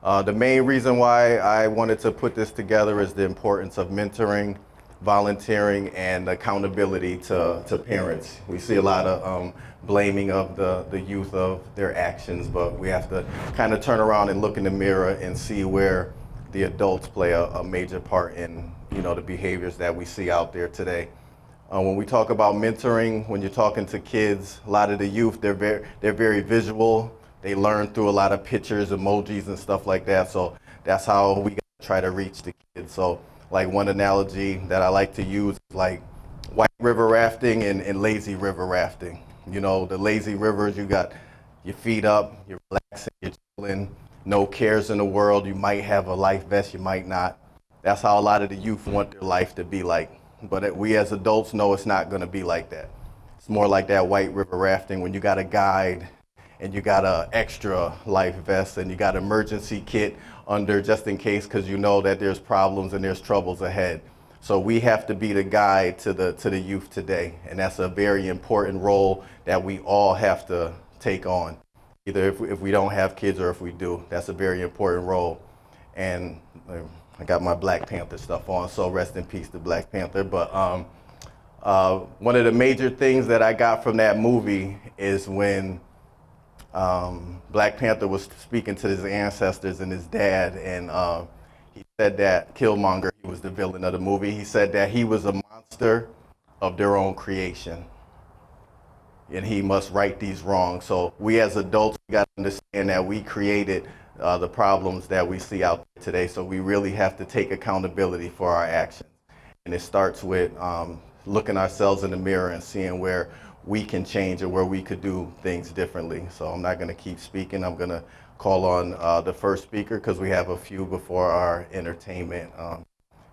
The main reason why I wanted to put this together is the importance of mentoring, volunteering, and accountability to parents. We see a lot of blaming of the youth of their actions, but we have to kind of turn around and look in the mirror and see where the adults play a major part in, the behaviors that we see out there today. When we talk about mentoring, when you're talking to kids, a lot of the youth, they're very visual. They learn through a lot of pictures, emojis, and stuff like that. So that's how we try to reach the kids. So like one analogy that I like to use is like white river rafting and lazy river rafting. The lazy rivers, you got your feet up, you're relaxing, you're chilling, no cares in the world. You might have a life vest, you might not. That's how a lot of the youth want their life to be like. But we as adults know it's not going to be like that. It's more like that white river rafting when you got a guide and you got an extra life vest and you got an emergency kit under just in case, because you know that there's problems and there's troubles ahead. So we have to be the guide to the youth today, and that's a very important role that we all have to take on. Either if we don't have kids or if we do, that's a very important role. And I got my Black Panther stuff on, so rest in peace to Black Panther. But one of the major things that I got from that movie is when Black Panther was speaking to his ancestors and his dad, and he said that Killmonger, he was the villain of the movie, he said that he was a monster of their own creation, and he must right these wrongs. So we as adults, we got to understand that we created the problems that we see out there today. So we really have to take accountability for our actions. And it starts with looking ourselves in the mirror and seeing where we can change or where we could do things differently. So I'm not going to keep speaking. I'm going to call on the first speaker because we have a few before our entertainment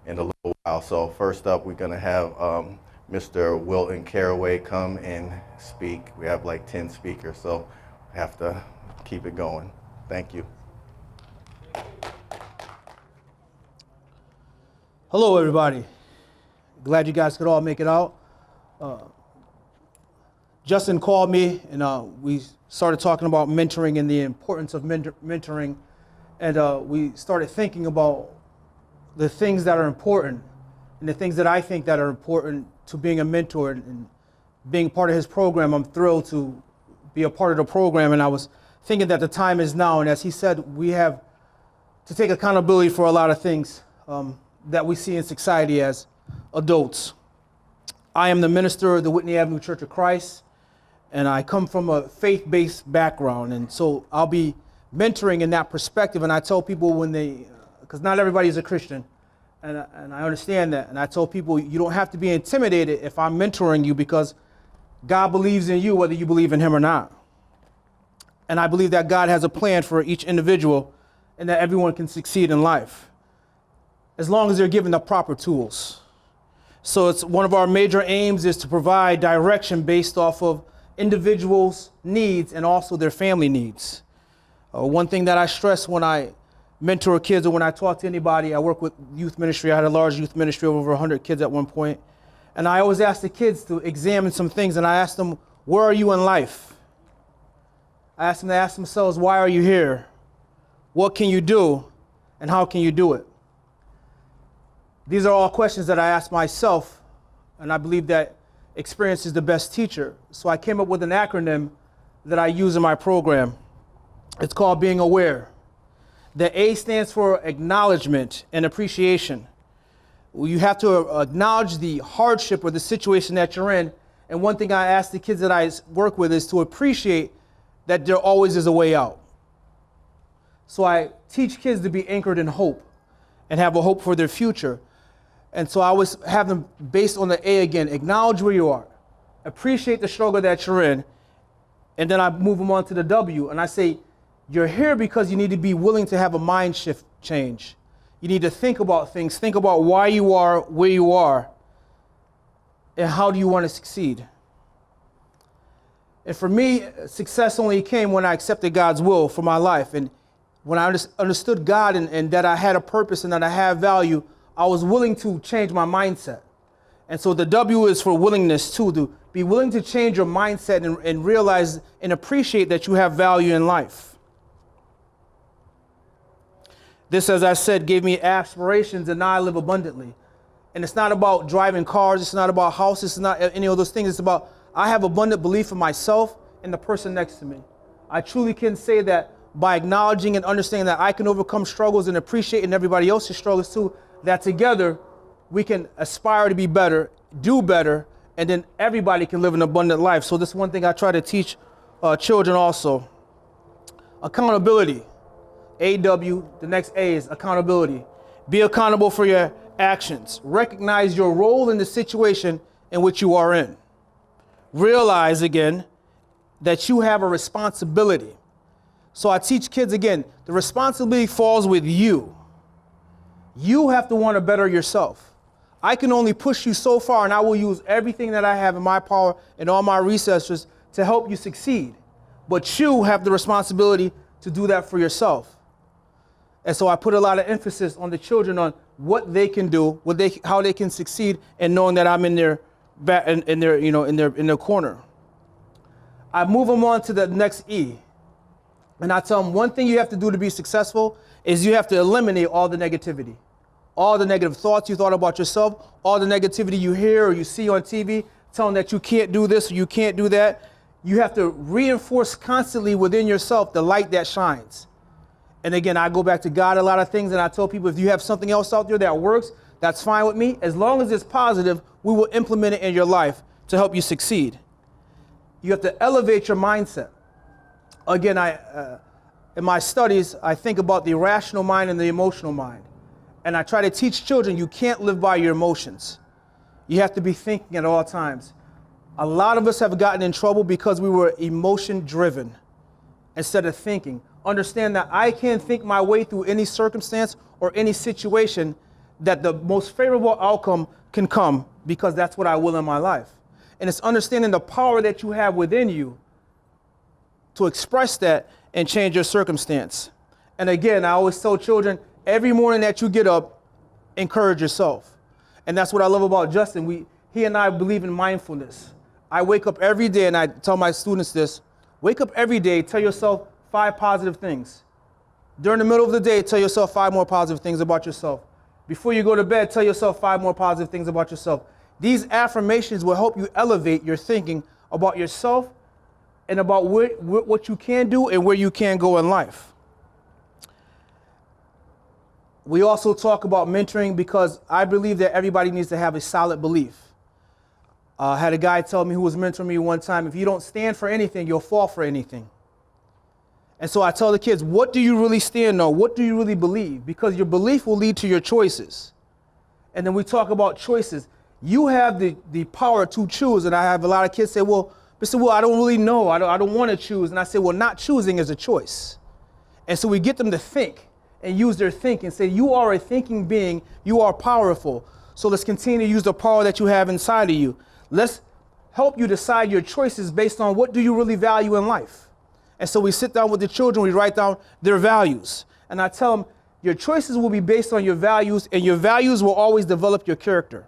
in a little while. So first up, we're going to have Mr. Wilton Carraway come and speak. We have like 10 speakers, so we have to keep it going. Thank you. Hello, everybody. Glad you guys could all make it out. Justin called me, and we started talking about mentoring and the importance of mentoring, and we started thinking about the things that are important and the things that I think that are important to being a mentor and being part of his program. I'm thrilled to be a part of the program, and I was thinking that the time is now, and as he said, we have to take accountability for a lot of things that we see in society as adults. I am the minister of the Whitney Avenue Church of Christ, and I come from a faith-based background, and so I'll be mentoring in that perspective. And I tell people when because not everybody is a Christian, and I understand that, and I tell people you don't have to be intimidated if I'm mentoring you, because God believes in you whether you believe in him or not. And I believe that God has a plan for each individual and that everyone can succeed in life as long as they're given the proper tools. So it's one of our major aims is to provide direction based off of individuals' needs and also their family needs. One thing that I stress when I mentor kids or when I talk to anybody, I work with youth ministry. I had a large youth ministry of over 100 kids at one point. And I always ask the kids to examine some things, and I ask them, where are you in life? I ask them to ask themselves, why are you here? What can you do? And how can you do it? These are all questions that I ask myself, and I believe that experience is the best teacher. So I came up with an acronym that I use in my program. It's called Being Aware. The A stands for acknowledgement and appreciation. You have to acknowledge the hardship or the situation that you're in. And one thing I ask the kids that I work with is to appreciate that there always is a way out. So I teach kids to be anchored in hope and have a hope for their future. And so I always have them based on the A again, acknowledge where you are, appreciate the struggle that you're in, and then I move them on to the W, and I say, you're here because you need to be willing to have a mind shift change. You need to think about things, think about why you are where you are, and how do you want to succeed. And for me, success only came when I accepted God's will for my life. And when I understood God and that I had a purpose and that I have value, I was willing to change my mindset. And so the W is for willingness too, to be willing to change your mindset and realize and appreciate that you have value in life. This, as I said, gave me aspirations, and now I live abundantly. And it's not about driving cars. It's not about houses. It's not any of those things. It's about I have abundant belief in myself and the person next to me. I truly can say that by acknowledging and understanding that I can overcome struggles and appreciating everybody else's struggles too, that together we can aspire to be better, do better, and then everybody can live an abundant life. So this is one thing I try to teach children also. Accountability. AW, the next A is accountability. Be accountable for your actions. Recognize your role in the situation in which you are in. Realize again that you have a responsibility. So I teach kids again, the responsibility falls with you. You have to want to better yourself. I can only push you so far, and I will use everything that I have in my power and all my resources to help you succeed. But you have the responsibility to do that for yourself. And so I put a lot of emphasis on the children on what they can do, how they can succeed, and knowing that I'm in their corner. I move them on to the next E. And I tell them one thing you have to do to be successful is you have to eliminate all the negativity. All the negative thoughts you thought about yourself, all the negativity you hear or you see on TV, telling that you can't do this or you can't do that. You have to reinforce constantly within yourself the light that shines. And again, I go back to God a lot of things, and I tell people if you have something else out there that works, that's fine with me. As long as it's positive, we will implement it in your life to help you succeed. You have to elevate your mindset. Again, in my studies, I think about the rational mind and the emotional mind. And I try to teach children you can't live by your emotions. You have to be thinking at all times. A lot of us have gotten in trouble because we were emotion-driven instead of thinking. Understand that I can't think my way through any circumstance or any situation that the most favorable outcome can come because that's what I will in my life. And it's understanding the power that you have within you to express that and change your circumstance. And again, I always tell children, every morning that you get up, encourage yourself. And that's what I love about Justin. He and I believe in mindfulness. I wake up every day and I tell my students this, wake up every day, tell yourself 5 positive things. During the middle of the day, tell yourself 5 more positive things about yourself. Before you go to bed, tell yourself 5 more positive things about yourself. These affirmations will help you elevate your thinking about yourself and about what you can do and where you can go in life. We also talk about mentoring because I believe that everybody needs to have a solid belief. I had a guy tell me who was mentoring me one time, if you don't stand for anything, you'll fall for anything. And so I tell the kids, what do you really stand on? What do you really believe? Because your belief will lead to your choices. And then we talk about choices. You have the power to choose. And I have a lot of kids say, well, Mr. Will, I don't really know. I don't want to choose. And I say, well, not choosing is a choice. And so we get them to think and use their thinking and say, you are a thinking being. You are powerful. So let's continue to use the power that you have inside of you. Let's help you decide your choices based on what do you really value in life. And so we sit down with the children, we write down their values. And I tell them, your choices will be based on your values, and your values will always develop your character.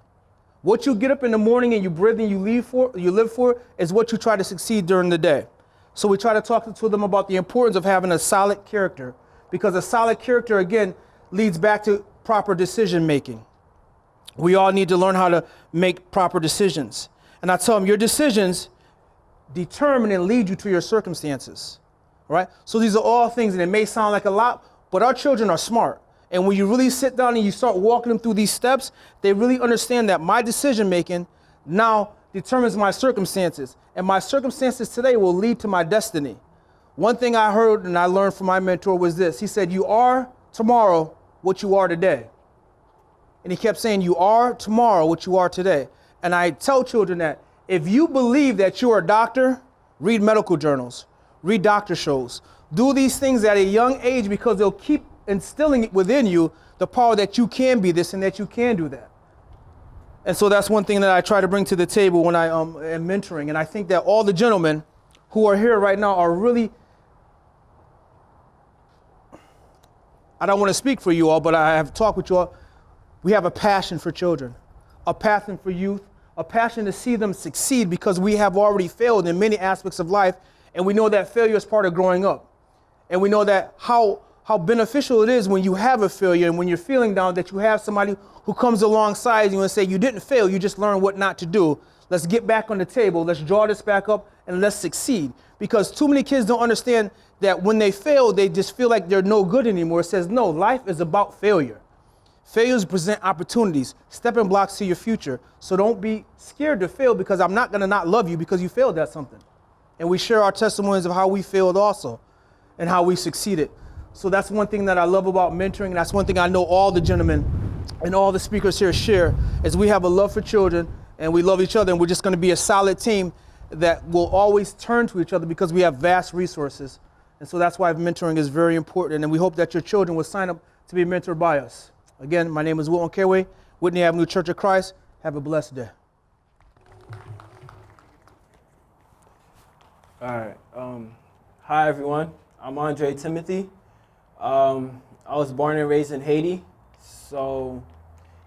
What you get up in the morning and you breathe and you live for is what you try to succeed during the day. So we try to talk to them about the importance of having a solid character, because a solid character, again, leads back to proper decision making. We all need to learn how to make proper decisions. And I tell them, your decisions determine and lead you to your circumstances, right? So these are all things, and it may sound like a lot, but our children are smart. And when you really sit down and you start walking them through these steps, they really understand that my decision making now determines my circumstances, and my circumstances today will lead to my destiny. One thing I heard and I learned from my mentor was this. He said, you are tomorrow what you are today. And he kept saying, you are tomorrow what you are today. And I tell children that if you believe that you're a doctor, read medical journals, read doctor shows, do these things at a young age, because they'll keep instilling it within you the power that you can be this and that you can do that. And so that's one thing that I try to bring to the table when I am mentoring. And I think that all the gentlemen who are here right now are really, I don't want to speak for you all, but I have talked with you all. We have a passion for children, a passion for youth, a passion to see them succeed, because we have already failed in many aspects of life, and we know that failure is part of growing up. And we know that how how beneficial it is when you have a failure and when you're feeling down that you have somebody who comes alongside you and say, you didn't fail, you just learned what not to do. Let's get back on the table. Let's draw this back up and let's succeed. Because too many kids don't understand that when they fail, they just feel like they're no good anymore. It says, no, life is about failure. Failures present opportunities, stepping blocks to your future. So don't be scared to fail, because I'm not gonna not love you because you failed at something. And we share our testimonies of how we failed also and how we succeeded. So that's one thing that I love about mentoring. And that's one thing I know all the gentlemen and all the speakers here share, is we have a love for children and we love each other, and we're just gonna be a solid team that will always turn to each other because we have vast resources. And so that's why mentoring is very important. And we hope that your children will sign up to be mentored by us. Again, my name is Wilton Carraway, Whitney Avenue Church of Christ. Have a blessed day. All right. Hi, everyone. I'm Andre Timothy. I was born and raised in Haiti. So,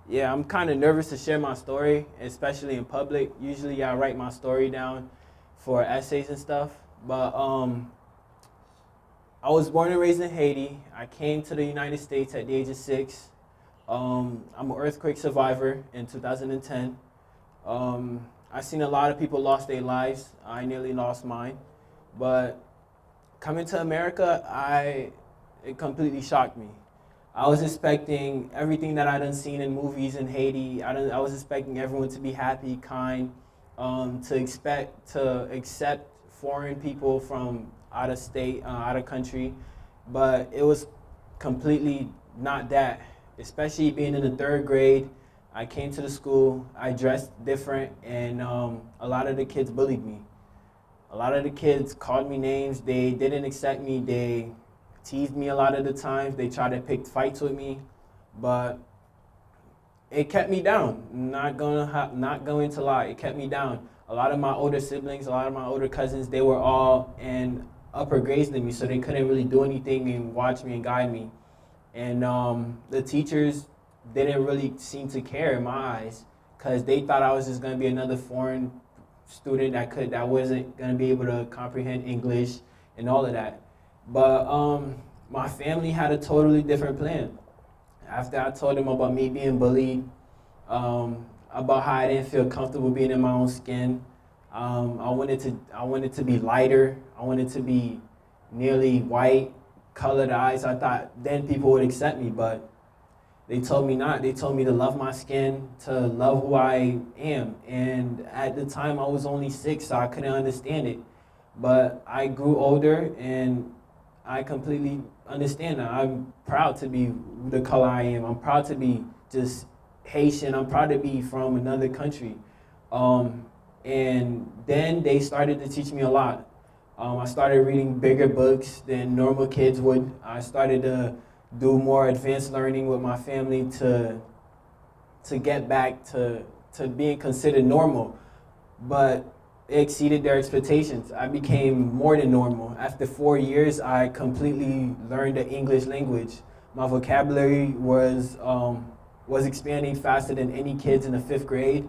yeah, I'm kind of nervous to share my story, especially in public. Usually I write my story down for essays and stuff. But I was born and raised in Haiti. I came to the United States at the age of 6. I'm an earthquake survivor in 2010. I've seen a lot of people lost their lives. I nearly lost mine. But coming to America, it completely shocked me. I was expecting everything that I done seen in movies in Haiti. I was expecting everyone to be happy, kind, to accept foreign people from out of state, out of country. But it was completely not that. Especially being in the 3rd grade, I came to the school, I dressed different, and a lot of the kids bullied me. A lot of the kids called me names. They didn't accept me. They teased me a lot of the times. They tried to pick fights with me, but it kept me down. Not going to lie, it kept me down. A lot of my older siblings, a lot of my older cousins, they were all in upper grades than me, so they couldn't really do anything and watch me and guide me. And the teachers didn't really seem to care in my eyes, because they thought I was just going to be another foreign student that wasn't going to be able to comprehend English and all of that. But my family had a totally different plan. After I told them about me being bullied, about how I didn't feel comfortable being in my own skin, I wanted to be lighter. I wanted to be nearly white, colored eyes. I thought then people would accept me, but they told me not. They told me to love my skin, to love who I am. And at the time I was only 6, so I couldn't understand it. But I grew older and I completely understand that. I'm proud to be the color I am. I'm proud to be just Haitian. I'm proud to be from another country. And then they started to teach me a lot. I started reading bigger books than normal kids would. I started to do more advanced learning with my family to get back to being considered normal. But it exceeded their expectations. I became more than normal. After 4 years, I completely learned the English language. My vocabulary was expanding faster than any kids in the 5th grade.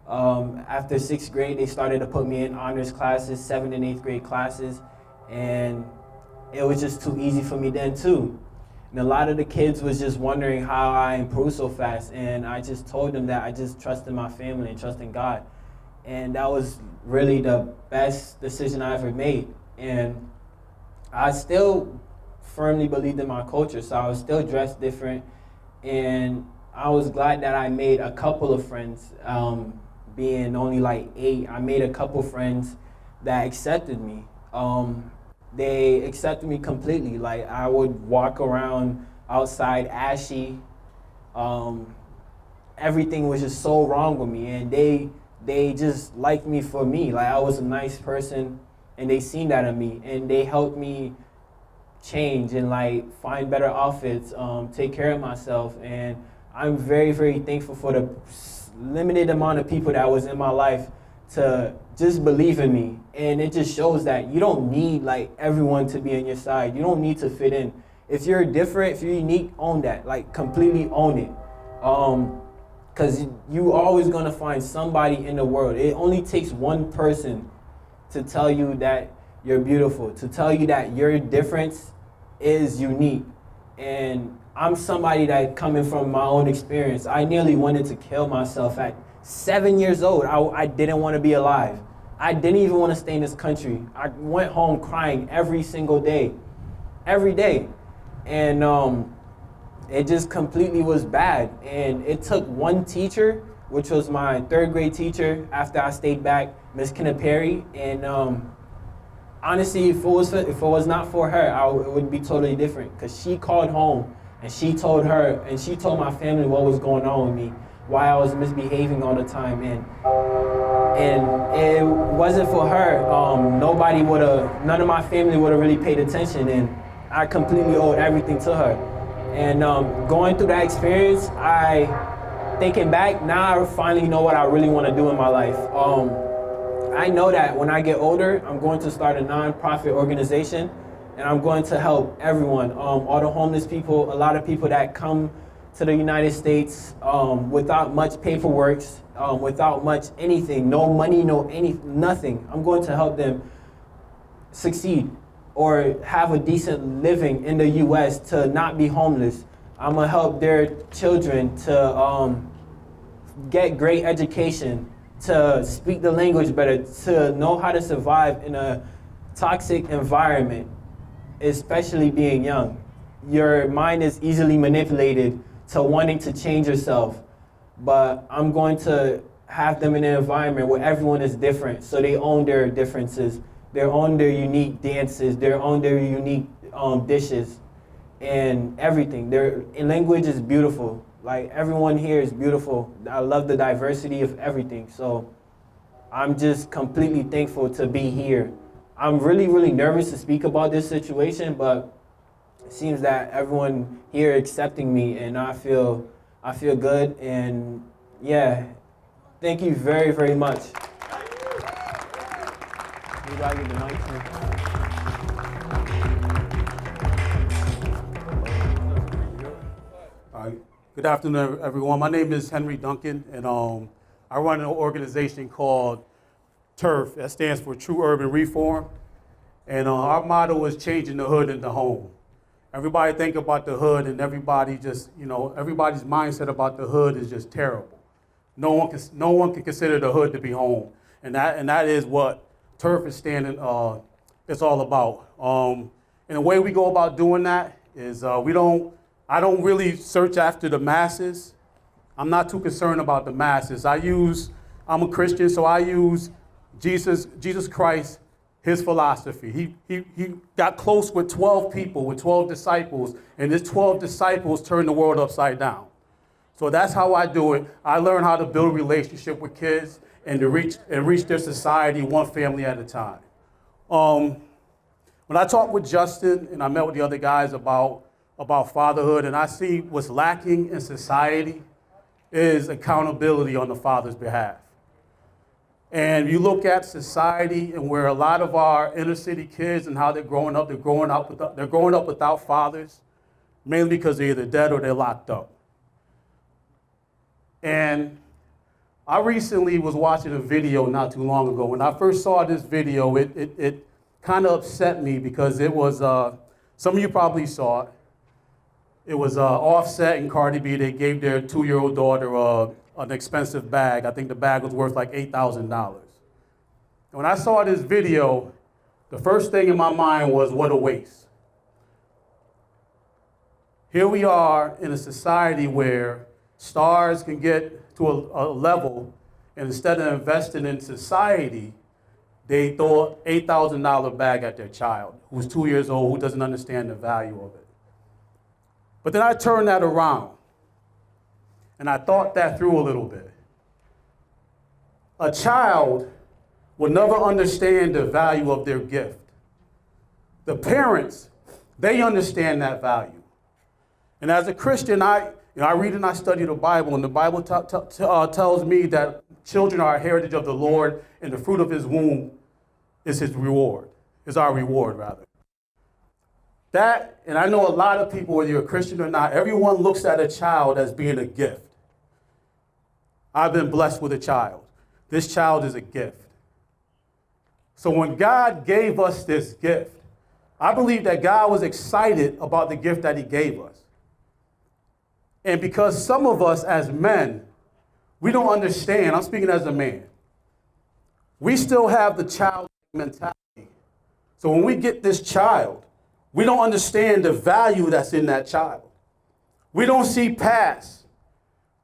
After 6th grade, they started to put me in honors classes, 7th and 8th grade classes, and it was just too easy for me then too. And a lot of the kids was just wondering how I improved so fast, and I just told them that I just trusted my family and trusted God. And that was really the best decision I ever made. And I still firmly believed in my culture, so I was still dressed different, and I was glad that I made a couple of friends. Being only like 8, I made a couple friends that accepted me. They accepted me completely. Like, I would walk around outside ashy. Everything was just so wrong with me, and they just liked me for me. Like, I was a nice person, and they seen that in me, and they helped me change and like find better outfits, take care of myself. And I'm very, very thankful for the limited amount of people that was in my life to just believe in me. And it just shows that you don't need like everyone to be on your side. You don't need to fit in. If you're different, if you're unique, own that. Like, completely own it. Because you always gonna find somebody in the world. It only takes one person to tell you that you're beautiful, to tell you that your difference is unique. And I'm somebody that coming from my own experience. I nearly wanted to kill myself at 7 years old. I didn't want to be alive. I didn't even want to stay in this country. I went home crying every single day, every day. And it just completely was bad. And it took one teacher, which was my 3rd grade teacher after I stayed back, Miss Perry. And honestly, if it was not for her, it would be totally different. Because she called home and she told my family what was going on with me, why I was misbehaving all the time. And it wasn't for her, none of my family would have really paid attention, and I completely owed everything to her. And going through that experience, thinking back, now I finally know what I really want to do in my life. I know that when I get older, I'm going to start a non-profit organization, and I'm going to help everyone, all the homeless people, a lot of people that come to the United States without much paperwork, without much anything, no money, nothing. I'm going to help them succeed or have a decent living in the U.S. to not be homeless. I'm gonna help their children to get great education, to speak the language better, to know how to survive in a toxic environment, especially being young. Your mind is easily manipulated to wanting to change yourself, but I'm going to have them in an environment where everyone is different, so they own their differences, they own their unique dances, they own their unique dishes, and everything. And language is beautiful. Like, everyone here is beautiful. I love the diversity of everything. So I'm just completely thankful to be here. I'm really, really nervous to speak about this situation, but it seems that everyone here accepting me, and I feel good. And yeah, thank you very, very much. You gotta get the mic too. Good afternoon, everyone. My name is Henry Duncan, and I run an organization called T.U.R.F. That stands for TrueUrbanReForm. And our motto is changing the hood into home. Everybody think about the hood, and everybody just, everybody's mindset about the hood is just terrible. No one can consider the hood to be home, and that is what T.U.R.F. is standing. It's all about. And the way we go about doing that is I don't really search after the masses. I'm not too concerned about the masses. I'm a Christian, so I use Jesus Christ, his philosophy. He got close with 12 people, with 12 disciples, and his 12 disciples turned the world upside down. So that's how I do it. I learn how to build a relationship with kids and to reach their society one family at a time. When I talked with Justin and I met with the other guys about fatherhood, and I see what's lacking in society is accountability on the father's behalf. And you look at society and where a lot of our inner city kids and how they're growing up without fathers, mainly because they're either dead or they're locked up. And I recently was watching a video not too long ago. When I first saw this video, it kind of upset me because it was, some of you probably saw it. It was Offset and Cardi B. They gave their 2-year-old daughter an expensive bag. I think the bag was worth like $8,000. And when I saw this video, the first thing in my mind was, what a waste. Here we are in a society where stars can get to a level, and instead of investing in society, they throw an $8,000 bag at their child who's 2 years old, who doesn't understand the value of it. But then I turned that around, and I thought that through a little bit. A child will never understand the value of their gift. The parents, they understand that value. And as a Christian, I read and I study the Bible, and the Bible tells me that children are a heritage of the Lord, and the fruit of his womb is his reward, is our reward, rather. That, and I know a lot of people, whether you're a Christian or not, everyone looks at a child as being a gift. I've been blessed with a child. This child is a gift. So when God gave us this gift, I believe that God was excited about the gift that he gave us. And because some of us as men, we don't understand, I'm speaking as a man, we still have the child mentality. So when we get this child, we don't understand the value that's in that child. We don't see past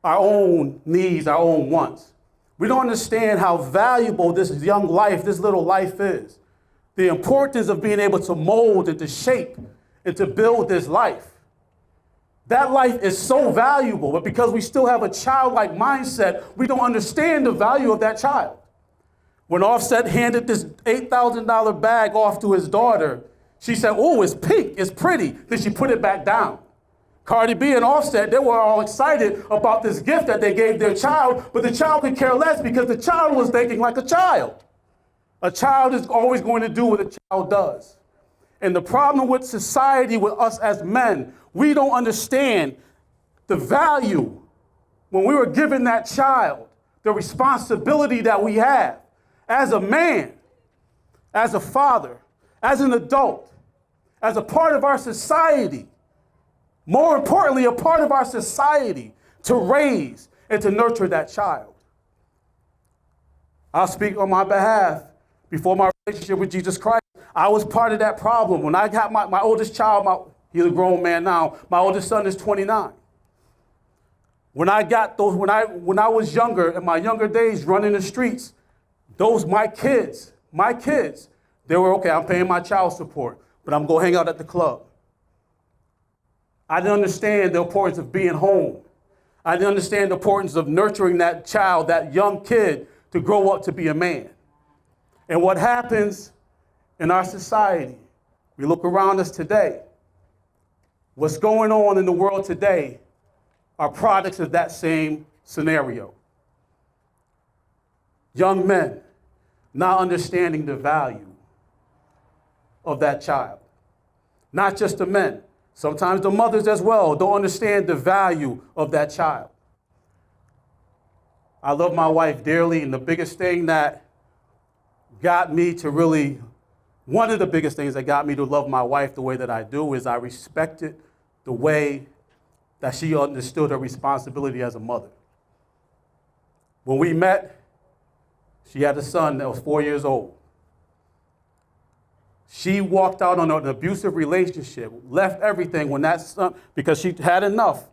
our own needs, our own wants. We don't understand how valuable this young life, this little life is. The importance of being able to mold and to shape and to build this life. That life is so valuable, but because we still have a childlike mindset, we don't understand the value of that child. When Offset handed this $8,000 bag off to his daughter, she said, "Oh, it's pink, it's pretty." Then she put it back down. Cardi B and Offset, they were all excited about this gift that they gave their child, but the child could care less because the child was thinking like a child. A child is always going to do what a child does. And the problem with society, with us as men, we don't understand the value when we were given that child, the responsibility that we have as a man, as a father, as an adult, as a part of our society. More importantly, a part of our society to raise and to nurture that child. I'll speak on my behalf. Before my relationship with Jesus Christ, I was part of that problem. When I got my oldest child, he's a grown man now, my oldest son is 29. When I was younger, in my younger days, running the streets, my kids, they were, okay, I'm paying my child support, but I'm going to hang out at the club. I didn't understand the importance of being home. I didn't understand the importance of nurturing that child, that young kid, to grow up to be a man. And what happens in our society, we look around us today, what's going on in the world today are products of that same scenario. Young men not understanding the value of that child. Not just the men. Sometimes the mothers as well don't understand the value of that child. I love my wife dearly, and the biggest thing that got me to really, one of the biggest things that got me to love my wife the way that I do is I respected the way that she understood her responsibility as a mother. When we met, she had a son that was 4 years old. She walked out on an abusive relationship, left everything when that son, because she had enough.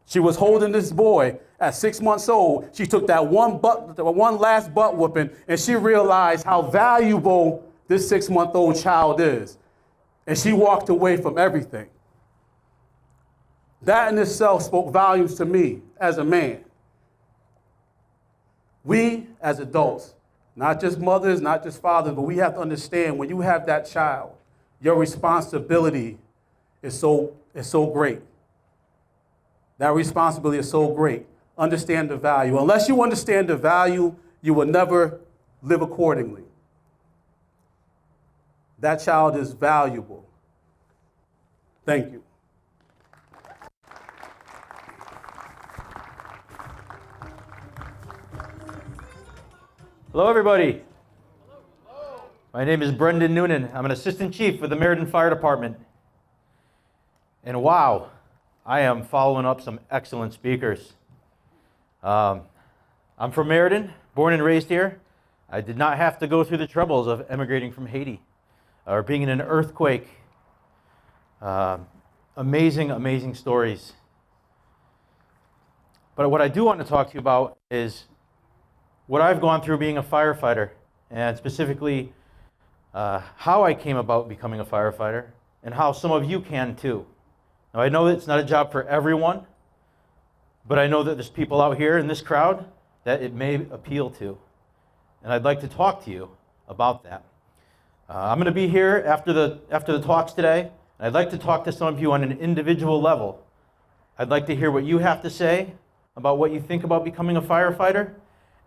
She was holding this boy at 6 months old. She took that one last butt whooping, and she realized how valuable this 6-month-old child is. And she walked away from everything. That in itself spoke volumes to me as a man. We, as adults, not just mothers, not just fathers, but we have to understand when you have that child, your responsibility is so great. That responsibility is so great. Understand the value. Unless you understand the value, you will never live accordingly. That child is valuable. Thank you. Hello, everybody. Hello. My name is Brendan Noonan. I'm an assistant chief with the Meriden Fire Department. And wow, I am following up some excellent speakers. I'm from Meriden, born and raised here. I did not have to go through the troubles of emigrating from Haiti or being in an earthquake. Amazing, amazing stories. But what I do want to talk to you about is what I've gone through being a firefighter, and specifically how I came about becoming a firefighter, and how some of you can too. Now, I know that it's not a job for everyone, but I know that there's people out here in this crowd that it may appeal to. And I'd like to talk to you about that. I'm going to be here after the talks today, and I'd like to talk to some of you on an individual level. I'd like to hear what you have to say about what you think about becoming a firefighter,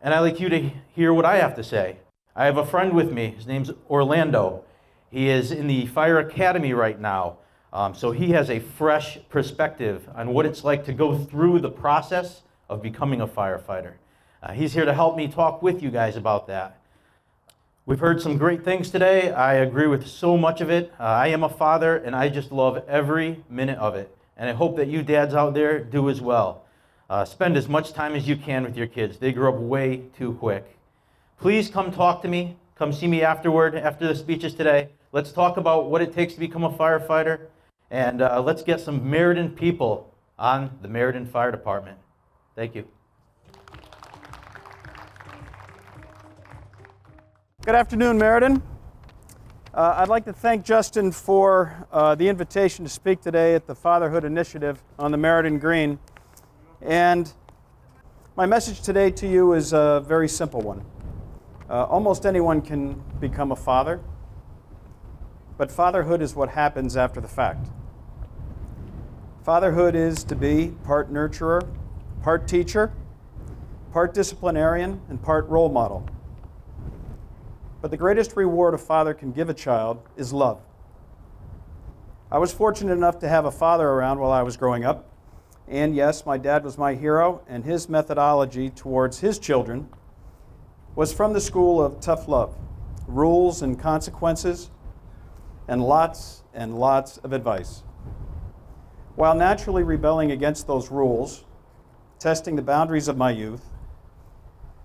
and I'd like you to hear what I have to say. I have a friend with me. His name's Orlando. He is in the Fire Academy right now. So he has a fresh perspective on what it's like to go through the process of becoming a firefighter. He's here to help me talk with you guys about that. We've heard some great things today. I agree with so much of it. I am a father, and I just love every minute of it. And I hope that you dads out there do as well. Spend as much time as you can with your kids. They grow up way too quick. Please come talk to me. Come see me afterward, after the speeches today. Let's talk about what it takes to become a firefighter. And let's get some Meriden people on the Meriden Fire Department. Thank you. Good afternoon, Meriden. I'd like to thank Justin for the invitation to speak today at the Fatherhood Initiative on the Meriden Green. And my message today to you is a very simple one. Almost anyone can become a father, but fatherhood is what happens after the fact. Fatherhood is to be part nurturer, part teacher, part disciplinarian, and part role model. But the greatest reward a father can give a child is love. I was fortunate enough to have a father around while I was growing up. And yes, my dad was my hero, and his methodology towards his children was from the school of tough love, rules and consequences, and lots of advice. While naturally rebelling against those rules, testing the boundaries of my youth,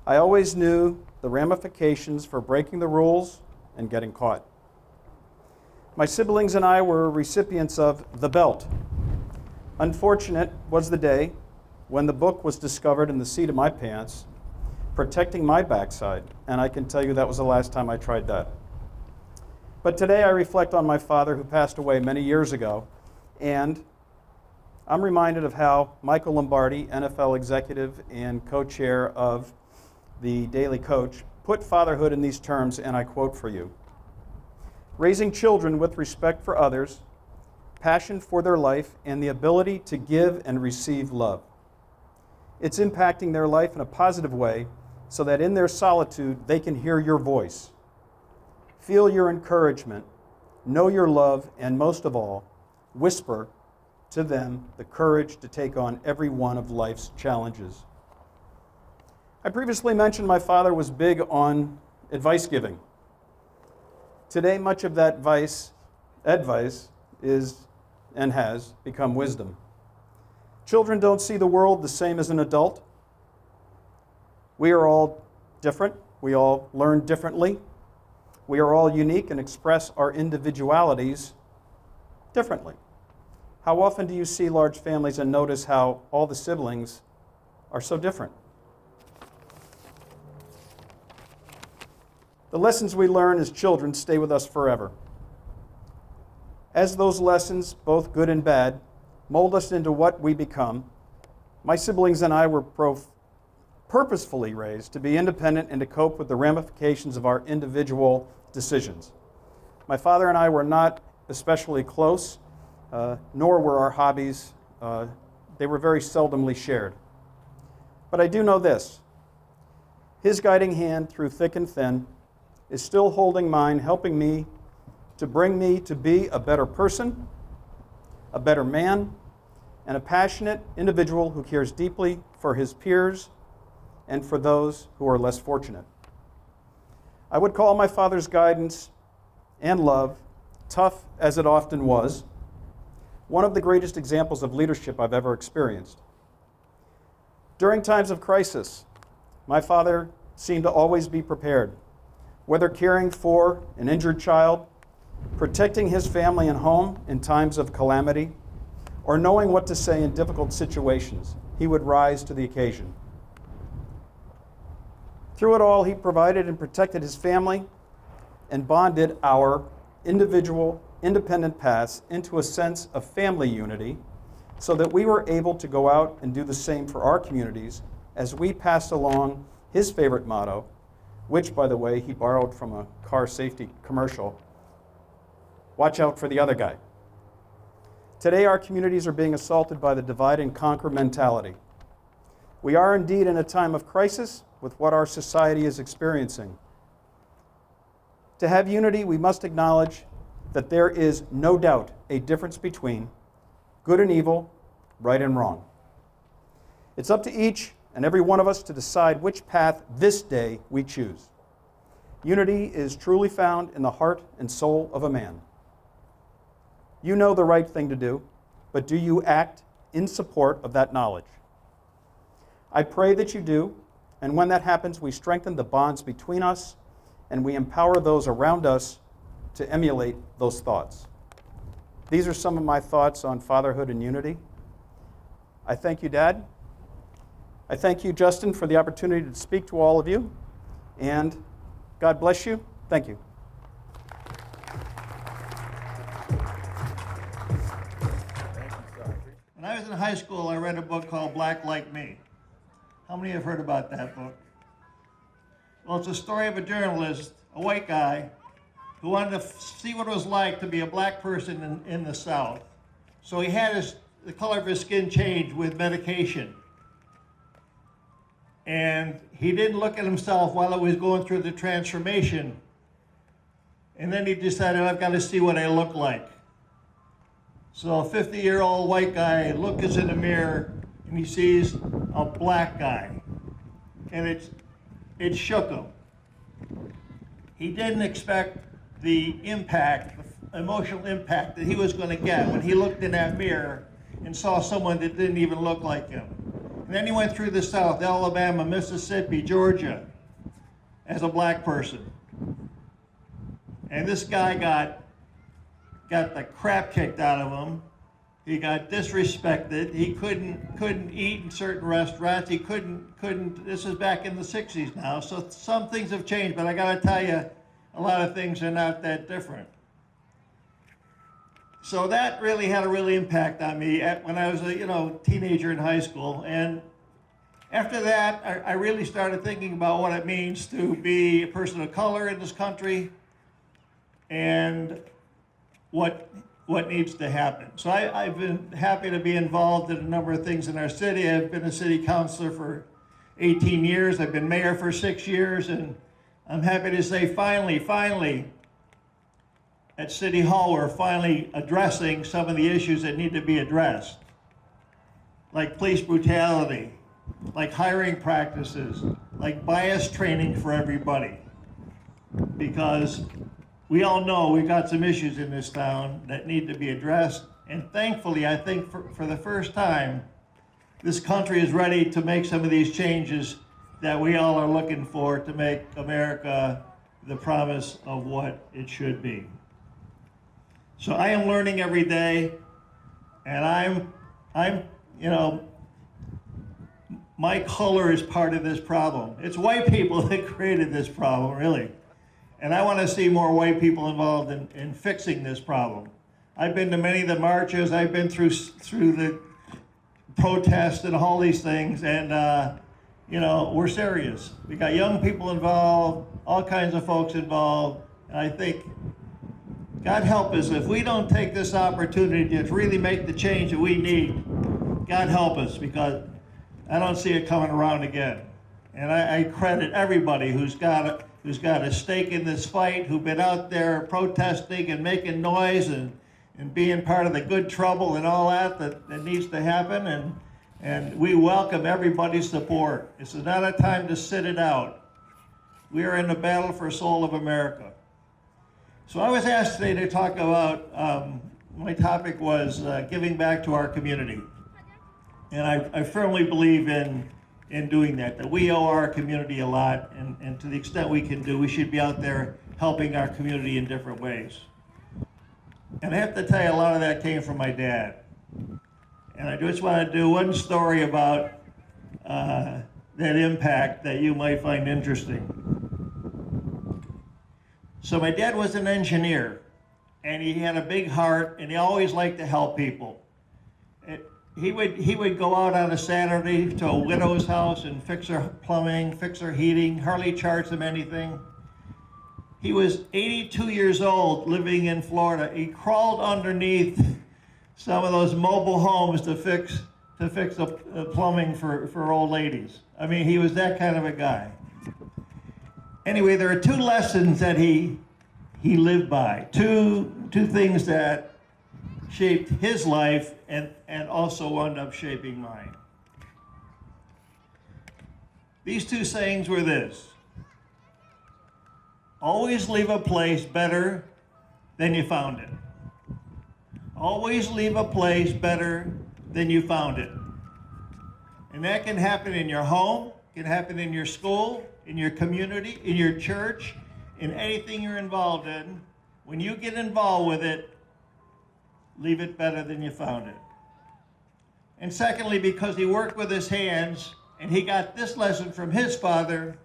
I always knew the ramifications for breaking the rules and getting caught. My siblings and I were recipients of the belt. Unfortunate was the day when the book was discovered in the seat of my pants, protecting my backside, and I can tell you that was the last time I tried that. But today I reflect on my father who passed away many years ago, and I'm reminded of how Michael Lombardi, NFL executive and co-chair of the Daily Coach, put fatherhood in these terms, and I quote for you: raising children with respect for others, passion for their life, and the ability to give and receive love. It's impacting their life in a positive way so that in their solitude they can hear your voice, feel your encouragement, know your love, and most of all, whisper to them the courage to take on every one of life's challenges. I previously mentioned my father was big on advice giving. Today, much of that advice is and has become wisdom. Children don't see the world the same as an adult. We are all different. We all learn differently. We are all unique and express our individualities differently. How often do you see large families and notice how all the siblings are so different? The lessons we learn as children stay with us forever. As those lessons, both good and bad, mold us into what we become, my siblings and I were purposefully raised to be independent and to cope with the ramifications of our individual decisions. My father and I were not especially close, nor were our hobbies. They were very seldomly shared. But I do know this: his guiding hand through thick and thin is still holding mine, helping me to bring me to be a better person, a better man, and a passionate individual who cares deeply for his peers and for those who are less fortunate. I would call my father's guidance and love, tough as it often was, one of the greatest examples of leadership I've ever experienced. During times of crisis, my father seemed to always be prepared, whether caring for an injured child, protecting his family and home in times of calamity, or knowing what to say in difficult situations. He would rise to the occasion. Through it all, he provided and protected his family and bonded our individual, independent paths into a sense of family unity so that we were able to go out and do the same for our communities as we passed along his favorite motto, which, by the way, he borrowed from a car safety commercial: watch out for the other guy. Today, our communities are being assaulted by the divide and conquer mentality. We are indeed in a time of crisis with what our society is experiencing. To have unity, we must acknowledge that there is no doubt a difference between good and evil, right and wrong. It's up to each and every one of us to decide which path this day we choose. Unity is truly found in the heart and soul of a man. You know the right thing to do, but do you act in support of that knowledge? I pray that you do, and when that happens, we strengthen the bonds between us and we empower those around us to emulate those thoughts. These are some of my thoughts on fatherhood and unity. I thank you, Dad. I thank you, Justin, for the opportunity to speak to all of you, and God bless you. Thank you. When I was in high school, I read a book called Black Like Me. How many have heard about that book? Well, it's a story of a journalist, a white guy, who wanted to see what it was like to be a black person in the South. So he had the color of his skin change with medication. And he didn't look at himself while he was going through the transformation. And then he decided, I've got to see what I look like. So a 50-year-old white guy looks in the mirror and he sees a black guy. And it shook him. He didn't expect the impact, the emotional impact that he was going to get when he looked in that mirror and saw someone that didn't even look like him. And then he went through the South, Alabama, Mississippi, Georgia, as a black person. And this guy got the crap kicked out of him. He got disrespected. He couldn't eat in certain restaurants. He couldn't, this is back in the 60s now, so some things have changed, but I gotta tell you, a lot of things are not that different. So that really had a real impact on me when I was a teenager in high school. And after that, I really started thinking about what it means to be a person of color in this country and what needs to happen. So I've been happy to be involved in a number of things in our city. I've been a city councilor for 18 years. I've been mayor for 6 years, and I'm happy to say finally, at City Hall, we're finally addressing some of the issues that need to be addressed, like police brutality, like hiring practices, like bias training for everybody. Because we all know we've got some issues in this town that need to be addressed. And thankfully, I think for the first time, this country is ready to make some of these changes that we all are looking for to make America the promise of what it should be. So I am learning every day, and I'm my color is part of this problem. It's white people that created this problem, really. And I want to see more white people involved in fixing this problem. I've been to many of the marches. I've been through the protests and all these things, and we're serious. We got young people involved, all kinds of folks involved, and I think, God help us, if we don't take this opportunity to really make the change that we need, God help us, because I don't see it coming around again. And I credit everybody who's got a stake in this fight, who've been out there protesting and making noise and being part of the good trouble and all that needs to happen. And we welcome everybody's support. This is not a time to sit it out. We are in the battle for soul of America. So I was asked today to talk about, my topic was giving back to our community. And I firmly believe in doing that we owe our community a lot, and to the extent we can do, we should be out there helping our community in different ways. And I have to tell you, a lot of that came from my dad. And I just want to do one story about that impact that you might find interesting. So my dad was an engineer, and he had a big heart, and he always liked to help people. He would go out on a Saturday to a widow's house and fix her plumbing, fix her heating, hardly charge them anything. He was 82 years old, living in Florida. He crawled underneath some of those mobile homes to fix the plumbing for old ladies. I mean, he was that kind of a guy. Anyway, there are two lessons that he lived by, two things that shaped his life and also wound up shaping mine. These two sayings were this: Always leave a place better than you found it. Always leave a place better than you found it. And that can happen in your home, can happen in your school, in your community, in your church, in anything you're involved in. When you get involved with it, leave it better than you found it. And secondly, because he worked with his hands and he got this lesson from his father,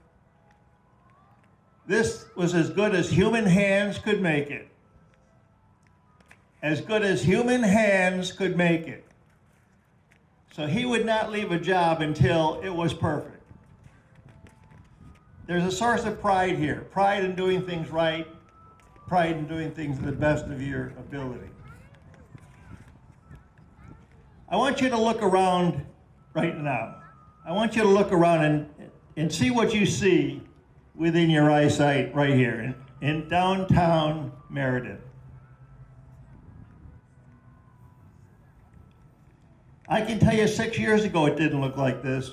this was as good as human hands could make it. As good as human hands could make it. So he would not leave a job until it was perfect. There's a source of pride here. Pride in doing things right. Pride in doing things to the best of your ability. I want you to look around right now. I want you to look around and see what you see within your eyesight right here in downtown Meriden. I can tell you 6 years ago it didn't look like this.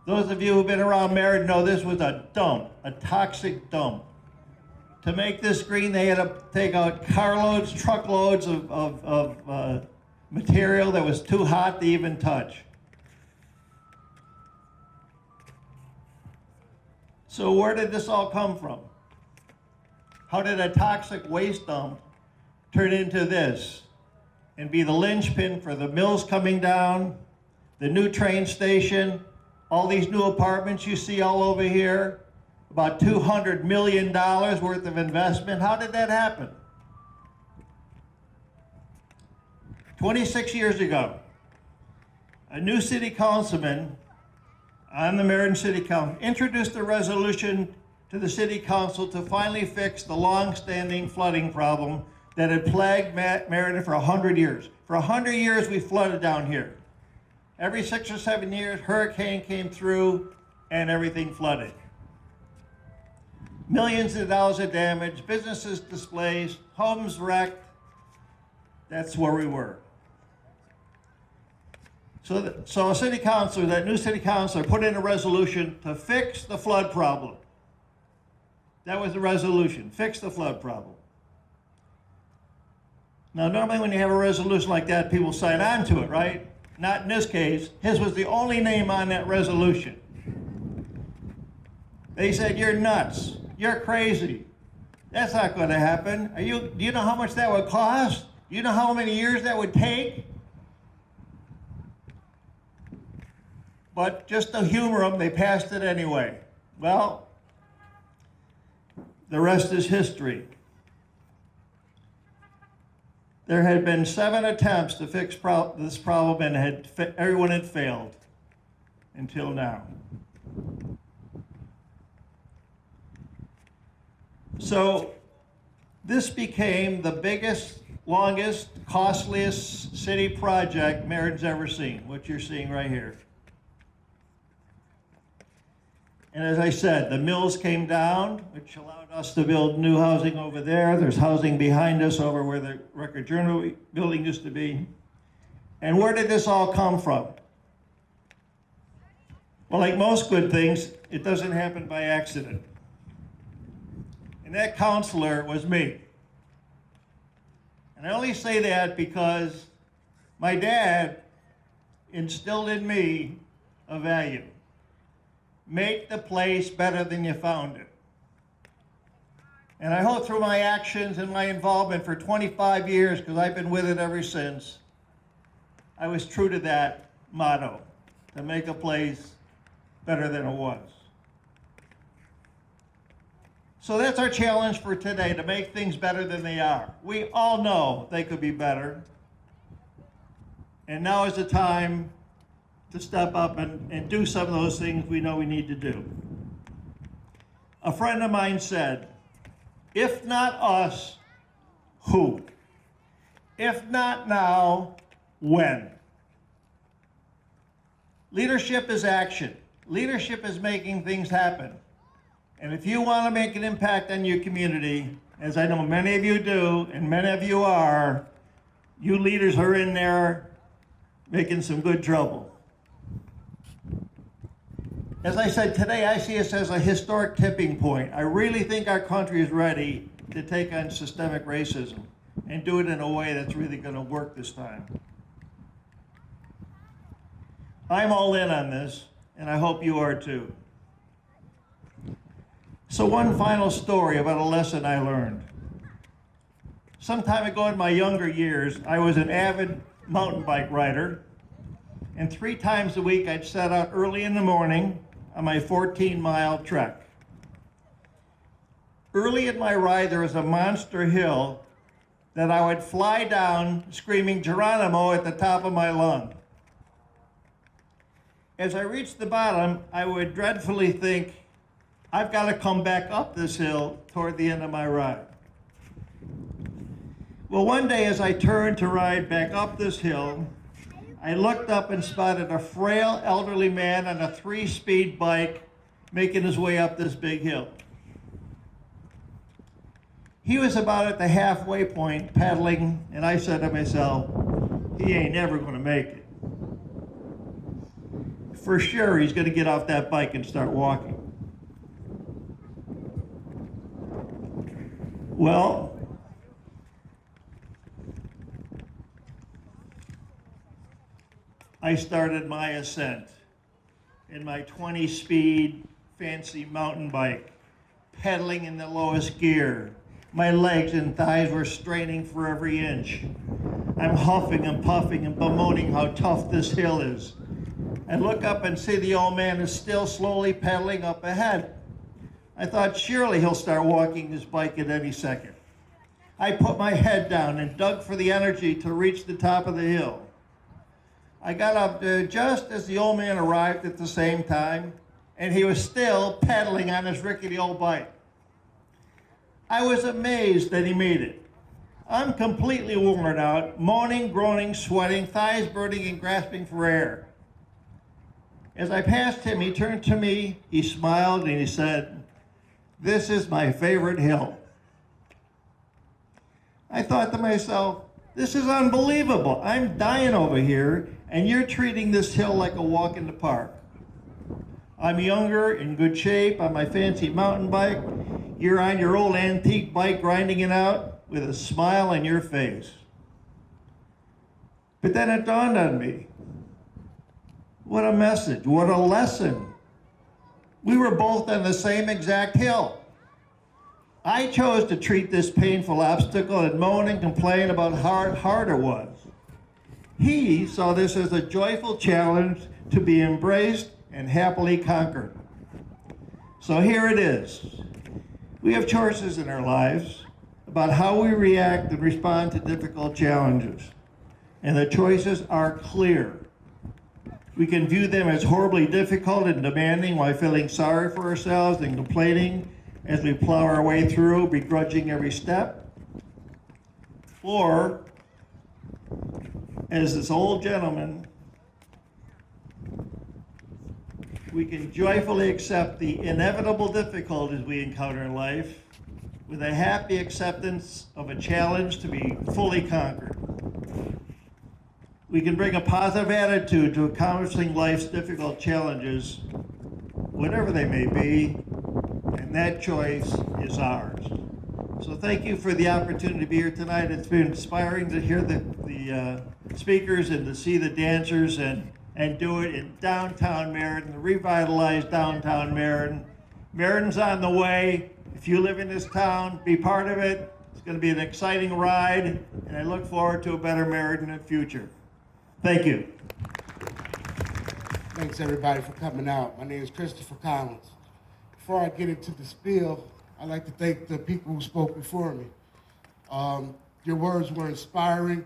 Those of you who've been around Meriden know this was a dump, a toxic dump. To make this green, they had to take out carloads, truckloads of material that was too hot to even touch. So where did this all come from? How did a toxic waste dump turn into this and be the linchpin for the mills coming down, the new train station, all these new apartments you see all over here, about $200 million worth of investment? How did that happen? 26 years ago, a new city councilman on the Meriden City Council introduced a resolution to the city council to finally fix the long-standing flooding problem that had plagued Meriden for 100 years. For 100 years, we flooded down here. Every 6 or 7 years, hurricane came through and everything flooded. Millions of dollars of damage, businesses displaced, homes wrecked. That's where we were. So a city councilor, that new city councilor, put in a resolution to fix the flood problem. That was the resolution, fix the flood problem. Now, normally when you have a resolution like that, people sign on to it, right? Not in this case. His was the only name on that resolution. They said, "You're nuts. You're crazy. That's not going to happen. Do you know how much that would cost? Do you know how many years that would take?" But just to humor them, they passed it anyway. Well, the rest is history. There had been 7 attempts to fix this problem, and everyone had failed until now. So this became the biggest, longest, costliest city project Meriden's ever seen, what you're seeing right here. And as I said, the mills came down, which allowed us to build new housing over there. There's housing behind us over where the Record Journal building used to be. And where did this all come from? Well, like most good things, it doesn't happen by accident. And that counselor was me. And I only say that because my dad instilled in me a value. Make the place better than you found it. And I hope through my actions and my involvement for 25 years, because I've been with it ever since, I was true to that motto, to make a place better than it was. So that's our challenge for today, to make things better than they are. We all know they could be better. And now is the time to step up and do some of those things we know we need to do. A friend of mine said, "If not us, who? If not now, when?" Leadership is action. Leadership is making things happen. And if you want to make an impact on your community, as I know many of you do, and many of you are, you leaders are in there making some good trouble. As I said, today I see us as a historic tipping point. I really think our country is ready to take on systemic racism and do it in a way that's really going to work this time. I'm all in on this, and I hope you are too. So one final story about a lesson I learned. Some time ago in my younger years, I was an avid mountain bike rider, and 3 times a week I'd set out early in the morning on my 14-mile trek. Early in my ride, there was a monster hill that I would fly down screaming Geronimo at the top of my lung. As I reached the bottom, I would dreadfully think, I've got to come back up this hill toward the end of my ride. Well, one day as I turned to ride back up this hill, I looked up and spotted a frail elderly man on a 3-speed bike making his way up this big hill. He was about at the halfway point pedaling, and I said to myself, he ain't never going to make it. For sure, he's going to get off that bike and start walking. Well, I started my ascent in my 20-speed fancy mountain bike, pedaling in the lowest gear. My legs and thighs were straining for every inch. I'm huffing and puffing and bemoaning how tough this hill is. I look up and see the old man is still slowly pedaling up ahead. I thought surely he'll start walking his bike at any second. I put my head down and dug for the energy to reach the top of the hill. I got up just as the old man arrived at the same time, and he was still pedaling on his rickety old bike. I was amazed that he made it. I'm completely worn out, moaning, groaning, sweating, thighs burning and grasping for air. As I passed him, he turned to me, he smiled, and he said, "This is my favorite hill." I thought to myself, this is unbelievable. I'm dying over here, and you're treating this hill like a walk in the park. I'm younger, in good shape, on my fancy mountain bike. You're on your old antique bike grinding it out with a smile on your face. But then it dawned on me. What a message, what a lesson. We were both on the same exact hill. I chose to treat this painful obstacle and moan and complain about how hard it was. He saw this as a joyful challenge to be embraced and happily conquered. So here it is. We have choices in our lives about how we react and respond to difficult challenges. And the choices are clear. We can view them as horribly difficult and demanding while feeling sorry for ourselves and complaining as we plow our way through, begrudging every step. Or, as this old gentleman, we can joyfully accept the inevitable difficulties we encounter in life with a happy acceptance of a challenge to be fully conquered. We can bring a positive attitude to accomplishing life's difficult challenges, whatever they may be, and that choice is ours. So thank you for the opportunity to be here tonight. It's been inspiring to hear the speakers and to see the dancers and do it in downtown Meriden, the revitalized downtown Meriden. Meriden's on the way. If you live in this town, be part of it. It's going to be an exciting ride, and I look forward to a better Meriden in the future. Thank you. Thanks everybody for coming out. My name is Christopher Collins. Before I get into the spiel, I'd like to thank the people who spoke before me. Your words were inspiring.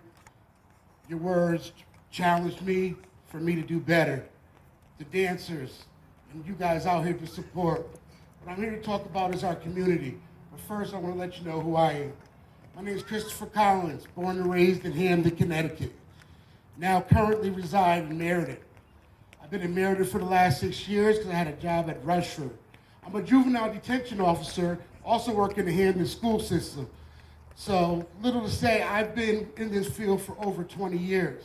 Your words challenged me for me to do better. The dancers and you guys out here to support. What I'm here to talk about is our community. But first, I want to let you know who I am. My name is Christopher Collins, born and raised in Hamden, Connecticut. Now currently reside in Meriden. I've been in Meriden for the last 6 years because I had a job at Rushford. I'm a juvenile detention officer, also work in the Hamden school system. So, little to say, I've been in this field for over 20 years.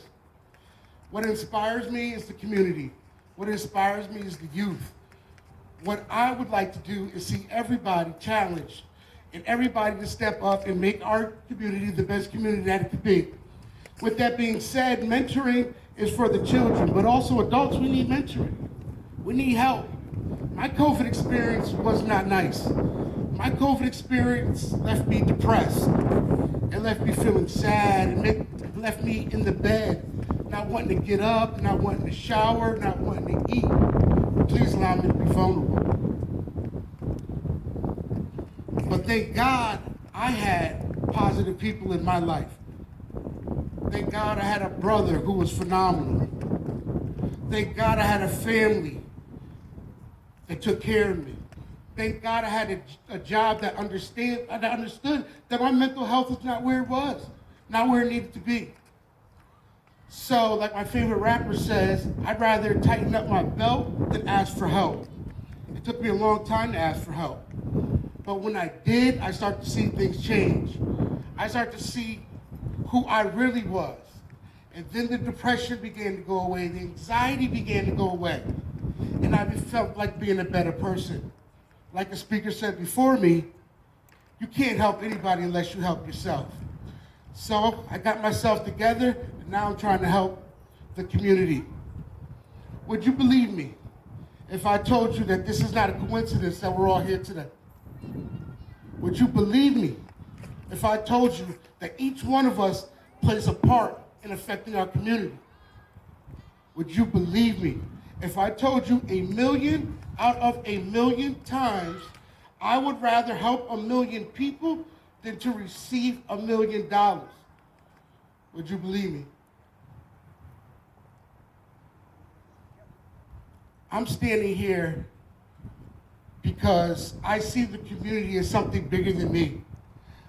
What inspires me is the community. What inspires me is the youth. what I would like to do is see everybody challenged and everybody to step up and make our community the best community that it could be. With that being said, mentoring is for the children, but also adults, we need mentoring. We need help. My COVID experience was not nice. My COVID experience left me depressed. It left me feeling sad, and it left me in the bed, not wanting to get up, not wanting to shower, not wanting to eat. Please allow me to be vulnerable. But thank God I had positive people in my life. Thank God I had a brother who was phenomenal. Thank God I had a family that took care of me. Thank God I had a job that understood that my mental health was not where it was, not where it needed to be. So, like my favorite rapper says, I'd rather tighten up my belt than ask for help. It took me a long time to ask for help. But when I did, I started to see things change. I started to see who I really was. And then the depression began to go away, the anxiety began to go away. And I felt like being a better person. Like the speaker said before me, you can't help anybody unless you help yourself. So I got myself together, and now I'm trying to help the community. Would you believe me if I told you that this is not a coincidence that we're all here today? Would you believe me if I told you that each one of us plays a part in affecting our community? Would you believe me if I told you 1 million out of 1 million times I would rather help 1 million people than to receive $1 million? Would you believe me? I'm standing here because I see the community as something bigger than me.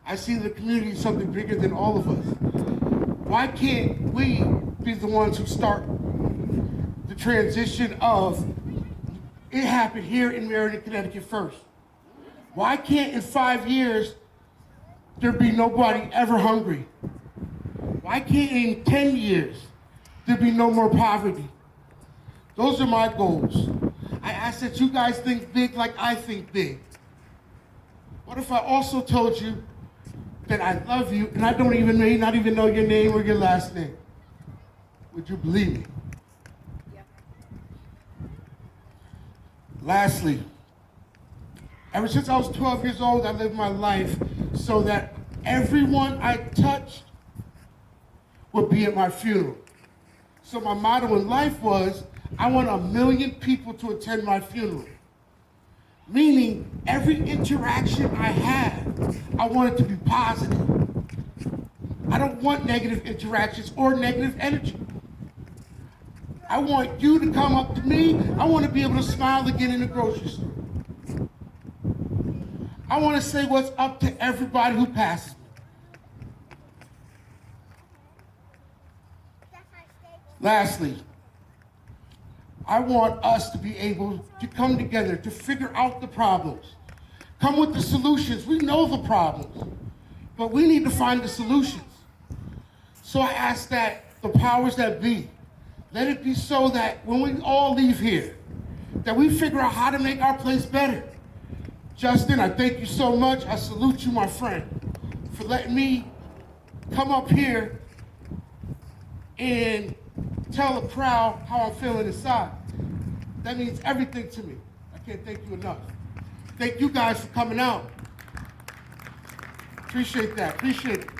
I see the community as something bigger than all of us. Why can't we be the ones who start the transition of it happened here in Meriden, Connecticut first? Why can't in 5 years there be nobody ever hungry? Why can't in 10 years there be no more poverty? Those are my goals. I ask that you guys think big like I think big. What if I also told you that I love you and I may not even know your name or your last name? Would you believe me? Yeah. Lastly, ever since I was 12 years old, I lived my life so that everyone I touched would be at my funeral. So my motto in life was, I want 1 million people to attend my funeral. Meaning, every interaction I have, I want it to be positive. I don't want negative interactions or negative energy. I want you to come up to me. I want to be able to smile again in the grocery store. I want to say what's up to everybody who passes me. Lastly, I want us to be able to come together to figure out the problems, come with the solutions. We know the problems, but we need to find the solutions. So I ask that the powers that be, let it be so that when we all leave here, that we figure out how to make our place better. Justin, I thank you so much. I salute you, my friend, for letting me come up here and tell the crowd how I'm feeling inside. That means everything to me. I can't thank you enough. Thank you guys for coming out. Appreciate that, appreciate it.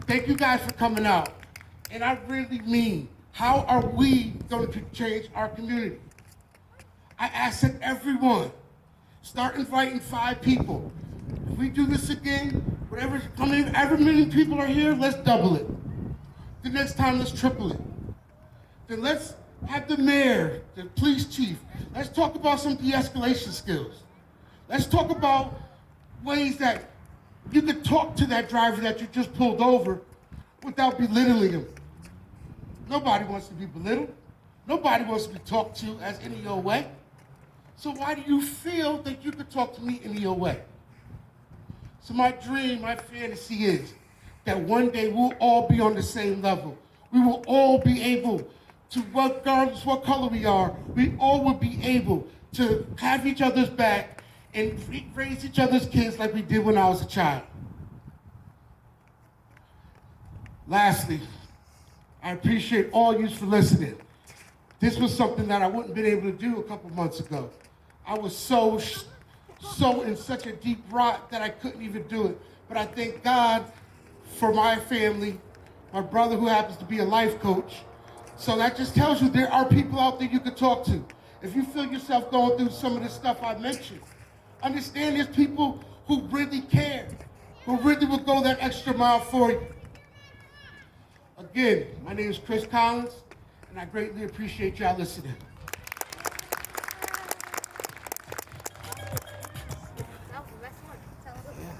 Thank you guys for coming out. And I really mean, how are we going to change our community? I ask that everyone start inviting 5 people. If we do this again, however many people are here, let's double it. The next time, let's triple it. Then let's have the mayor, the police chief, let's talk about some de-escalation skills. Let's talk about ways that you could talk to that driver that you just pulled over without belittling him. Nobody wants to be belittled. Nobody wants to be talked to as any old way. So why do you feel that you could talk to me any old way? So my dream, my fantasy is that one day we'll all be on the same level. We will all be able to, regardless what color we are, we all will be able to have each other's back and raise each other's kids like we did when I was a child. Lastly, I appreciate all you for listening. This was something that I wouldn't have been able to do a couple months ago. I was so in such a deep rut that I couldn't even do it. But I thank God for my family, my brother who happens to be a life coach. So that just tells you there are people out there you can talk to. If you feel yourself going through some of the stuff I mentioned, understand there's people who really care, who really will go that extra mile for you. Again, my name is Chris Collins, and I greatly appreciate y'all listening.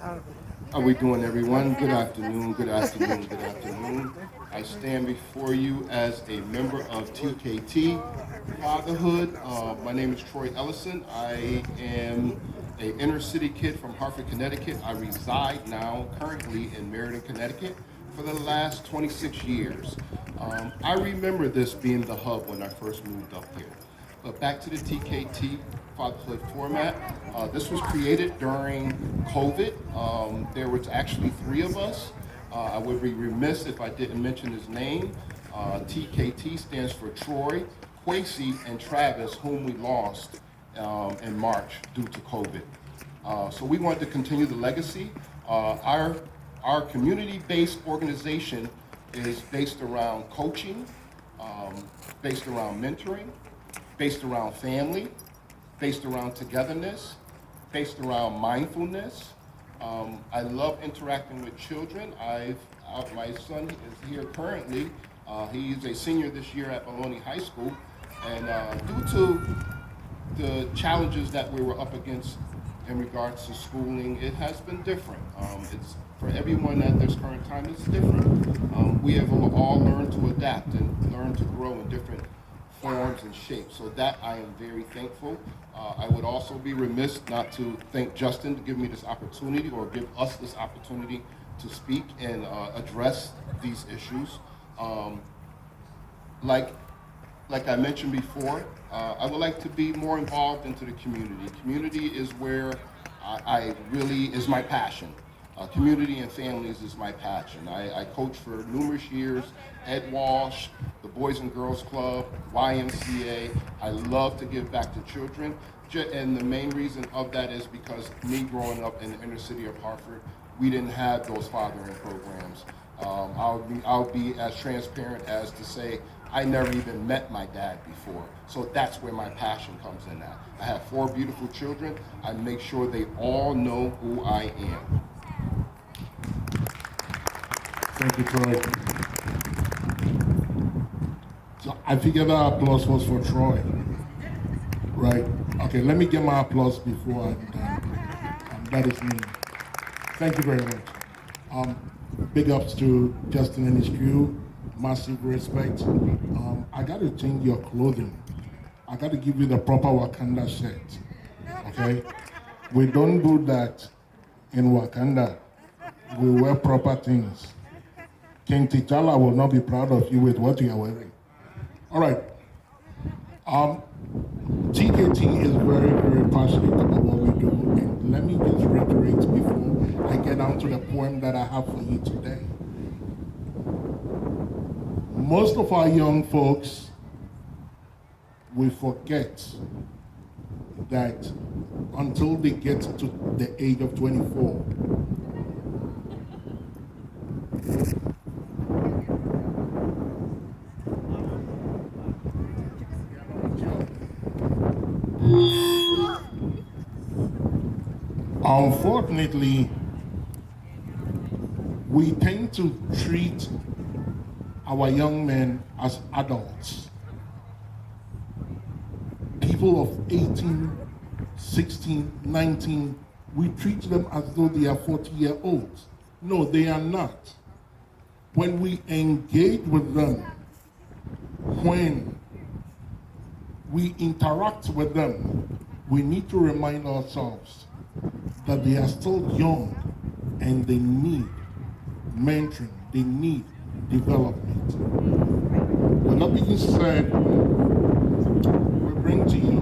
How are we doing, everyone? Good afternoon, good afternoon, good afternoon. I stand before you as a member of TKT Fatherhood. My name is Troy Ellison. I am an inner city kid from Hartford, Connecticut. I reside now currently in Meriden, Connecticut for the last 26 years. I remember this being the hub when I first moved up here. But back to the TKT Fatherhood format. This was created during COVID. There was actually 3 of us. I would be remiss if I didn't mention his name. TKT stands for Troy, Kwasi, and Travis, whom we lost in March due to COVID. So we wanted to continue the legacy. Our community-based organization is based around coaching, based around mentoring, based around family, based around togetherness, based around mindfulness. I love interacting with children. My son is here currently. He's a senior this year at Bologna High School. And due to the challenges that we were up against in regards to schooling, it has been different. It's for everyone at this current time, it's different. We have all learned to adapt and learn to grow in different forms and shapes. So that I am very thankful. I would also be remiss not to thank Justin to give me this opportunity or give us this opportunity to speak and address these issues. Like I mentioned before, I would like to be more involved into the community. Community is where I really is my passion. Community and families is my passion. I coach for numerous years, Ed Walsh, the Boys and Girls Club, YMCA. I love to give back to children. And the main reason of that is because me growing up in the inner city of Hartford, we didn't have those fathering programs. I'll be as transparent as to say, I never even met my dad before. So that's where my passion comes in at. I have 4 beautiful children. I make sure they all know who I am. Thank you, Troy. So I figured that applause was for Troy, right? Okay, let me get my applause before I'm done. That is me. Thank you very much. Big ups to Justin and his crew. Massive respect. I got to change your clothing. I got to give you the proper Wakanda shirt. Okay? We don't do that in Wakanda. We wear proper things. King T'Challa will not be proud of you with what you are wearing. All right. TKT is very, very passionate about what we do. And let me just reiterate before I get down to the poem that I have for you today. Most of our young folks, we forget that until they get to the age of 24, unfortunately, we tend to treat our young men as adults. People of 18, 16, 19, we treat them as though they are 40-year-olds. No, they are not. When we engage with them, when we interact with them, we need to remind ourselves that they are still young and they need mentoring, they need development. With that being said, we bring to you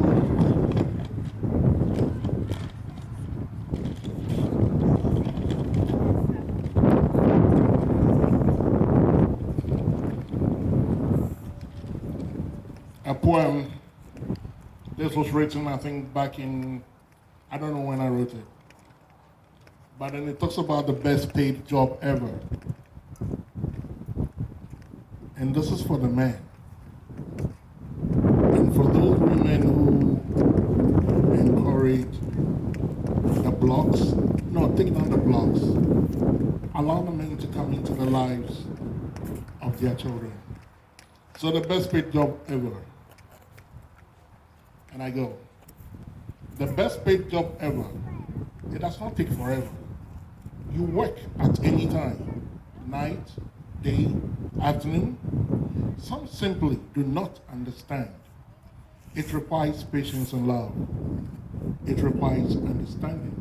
poem. This was written, I think, back in, I don't know when I wrote it. But then it talks about the best paid job ever. And this is for the men. And for those women who encourage the blocks, no, take down the blocks. Allow the men to come into the lives of their children. So the best paid job ever. And I go, the best paid job ever. It does not take forever. You work at any time, night, day, afternoon. Some simply do not understand. It requires patience and love. It requires understanding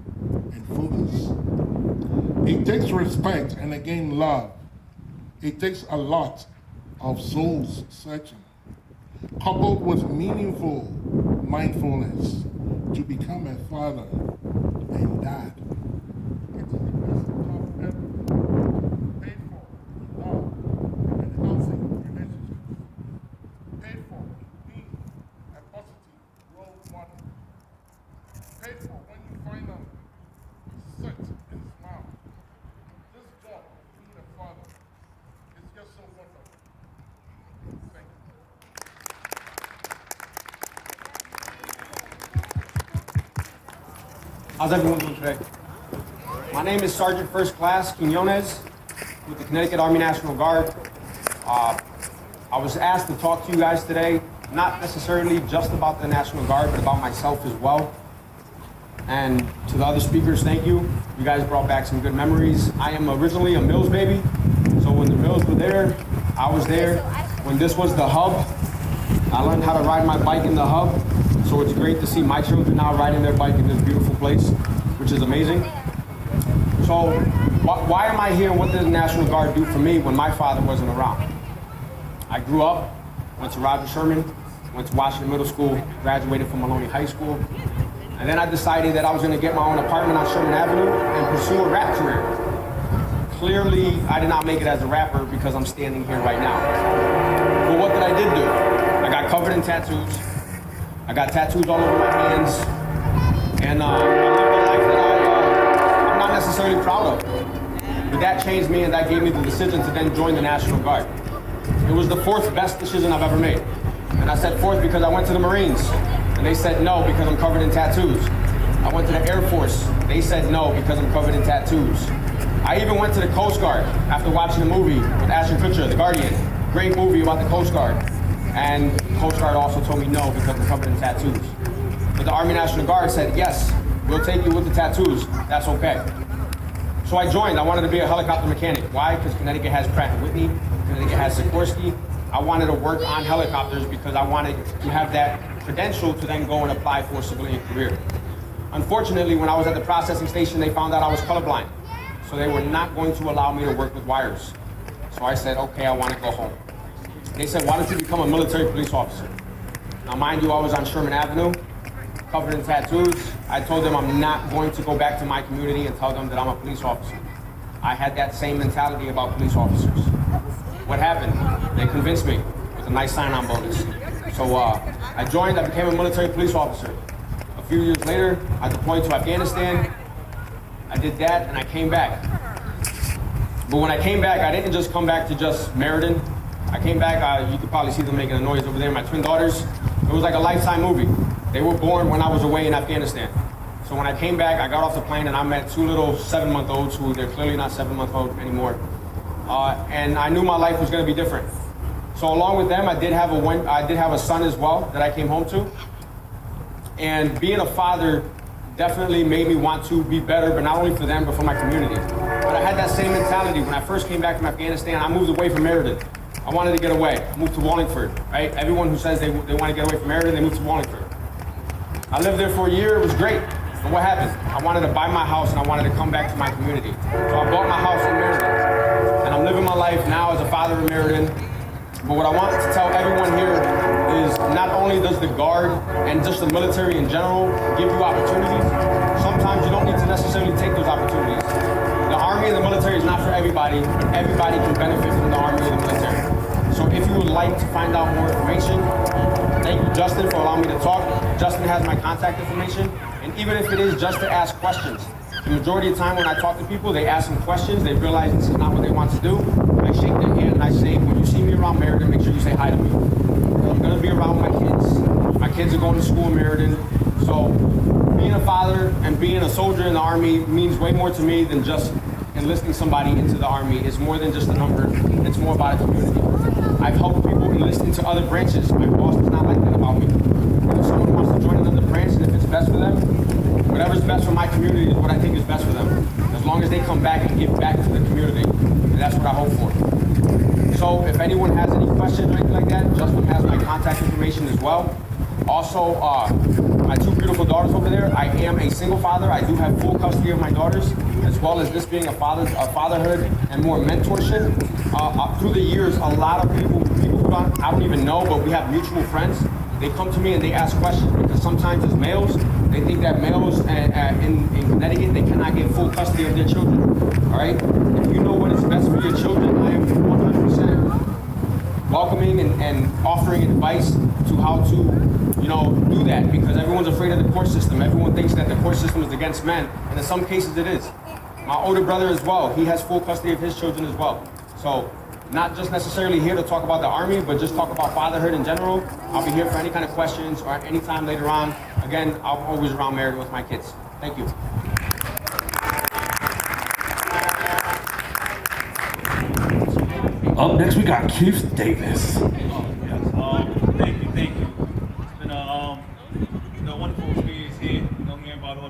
and focus. It takes respect and again love. It takes a lot of souls searching, coupled with meaningful mindfulness to become a father and dad. It is the best job ever. Paid for in love and healthy relationships. Paid for being a positive role model. Paid for when you finally sit and smile. This job of being a father is just so wonderful. Thank you. How's everyone doing today? My name is Sergeant First Class Quinones with the Connecticut Army National Guard. I was asked to talk to you guys today, not necessarily just about the National Guard, but about myself as well. And to the other speakers, thank you. You guys brought back some good memories. I am originally a Mills baby, so when the Mills were there, I was there. When this was the hub, I learned how to ride my bike in the hub. So it's great to see my children now riding their bike in this beautiful place, which is amazing. So why am I here and what did the National Guard do for me when my father wasn't around? I grew up, went to Roger Sherman, went to Washington Middle School, graduated from Maloney High School, and then I decided that I was gonna get my own apartment on Sherman Avenue and pursue a rap career. Clearly, I did not make it as a rapper because I'm standing here right now. But what did I do? I got covered in tattoos. I got tattoos all over my hands, and I lived a life that I'm not necessarily proud of. But that changed me, and that gave me the decision to then join the National Guard. It was the fourth best decision I've ever made. And I said fourth because I went to the Marines, and they said no because I'm covered in tattoos. I went to the Air Force, they said no because I'm covered in tattoos. I even went to the Coast Guard after watching a movie with Ashton Kutcher, The Guardian. Great movie about the Coast Guard. And Coast Guard also told me no because I'm covered in tattoos. But the Army National Guard said, yes, we'll take you with the tattoos, that's okay. So I joined, I wanted to be a helicopter mechanic. Why? Because Connecticut has Pratt & Whitney, Connecticut has Sikorsky. I wanted to work on helicopters because I wanted to have that credential to then go and apply for a civilian career. Unfortunately, when I was at the processing station, they found out I was colorblind. So they were not going to allow me to work with wires. So I said, okay, I want to go home. They said, why don't you become a military police officer? Now, mind you, I was on Sherman Avenue, covered in tattoos. I told them I'm not going to go back to my community and tell them that I'm a police officer. I had that same mentality about police officers. What happened? They convinced me with a nice sign-on bonus. So I joined, I became a military police officer. A few years later, I deployed to Afghanistan. I did that, and I came back. But when I came back, I didn't just come back to just Meriden. I came back, you could probably see them making a noise over there, my twin daughters. It was like a Lifetime movie. They were born when I was away in Afghanistan. So when I came back, I got off the plane and I met two little 7-month-olds who they're clearly not 7-month-old anymore. And I knew my life was gonna be different. So along with them, I did have a son as well that I came home to. And being a father definitely made me want to be better, but not only for them, but for my community. But I had that same mentality. When I first came back from Afghanistan, I moved away from Meriden. I wanted to get away. I moved to Wallingford, right? Everyone who says they want to get away from Meriden, they move to Wallingford. I lived there for a year, it was great. But what happened? I wanted to buy my house and I wanted to come back to my community. So I bought my house in Meriden. And I'm living my life now as a father in Meriden. But what I want to tell everyone here is not only does the Guard and just the military in general give you opportunities, sometimes you don't need to necessarily take those opportunities. The Army and the military is not for everybody, but everybody can benefit from the Army and the military. So if you would like to find out more information, Thank you, Justin, for allowing me to talk. Justin has my contact information, and even if it is just to ask questions, the majority of the time when I talk to people, they ask them questions, they realize this is not what they want to do. I shake their hand and I say, when you see me around Meriden, make sure you say hi to me. I'm gonna be around my kids. My kids are going to school in Meriden, so being a father and being a soldier in the Army means way more to me than just enlisting somebody into the Army. It's more than just a number, it's more about a community. I've helped people enlist into other branches. My boss does not like that about me. And if someone wants to join another branch, and if it's best for them, whatever's best for my community is what I think is best for them. As long as they come back and give back to the community, and that's what I hope for. So if anyone has any questions or anything like that, Justin has my contact information as well. Also, my two beautiful daughters over there, I am a single father. I do have full custody of my daughters, as well as this being a fatherhood and more mentorship. Through the years, a lot of people who I don't even know, but we have mutual friends, they come to me and they ask questions, because sometimes as males, they think that males in Connecticut, they cannot get full custody of their children, all right? If you know what is best for your children, I am 100% welcoming and offering advice to how to, do that, because everyone's afraid of the court system. Everyone thinks that the court system is against men, and in some cases it is. My older brother as well, he has full custody of his children as well. So, not just necessarily here to talk about the Army, but just talk about fatherhood in general. I'll be here for any kind of questions or anytime later on. Again, I'm always around Meriden with my kids. Thank you. Up next, we got Keith Davis. Thank you. It's been a wonderful experience here, hearing about all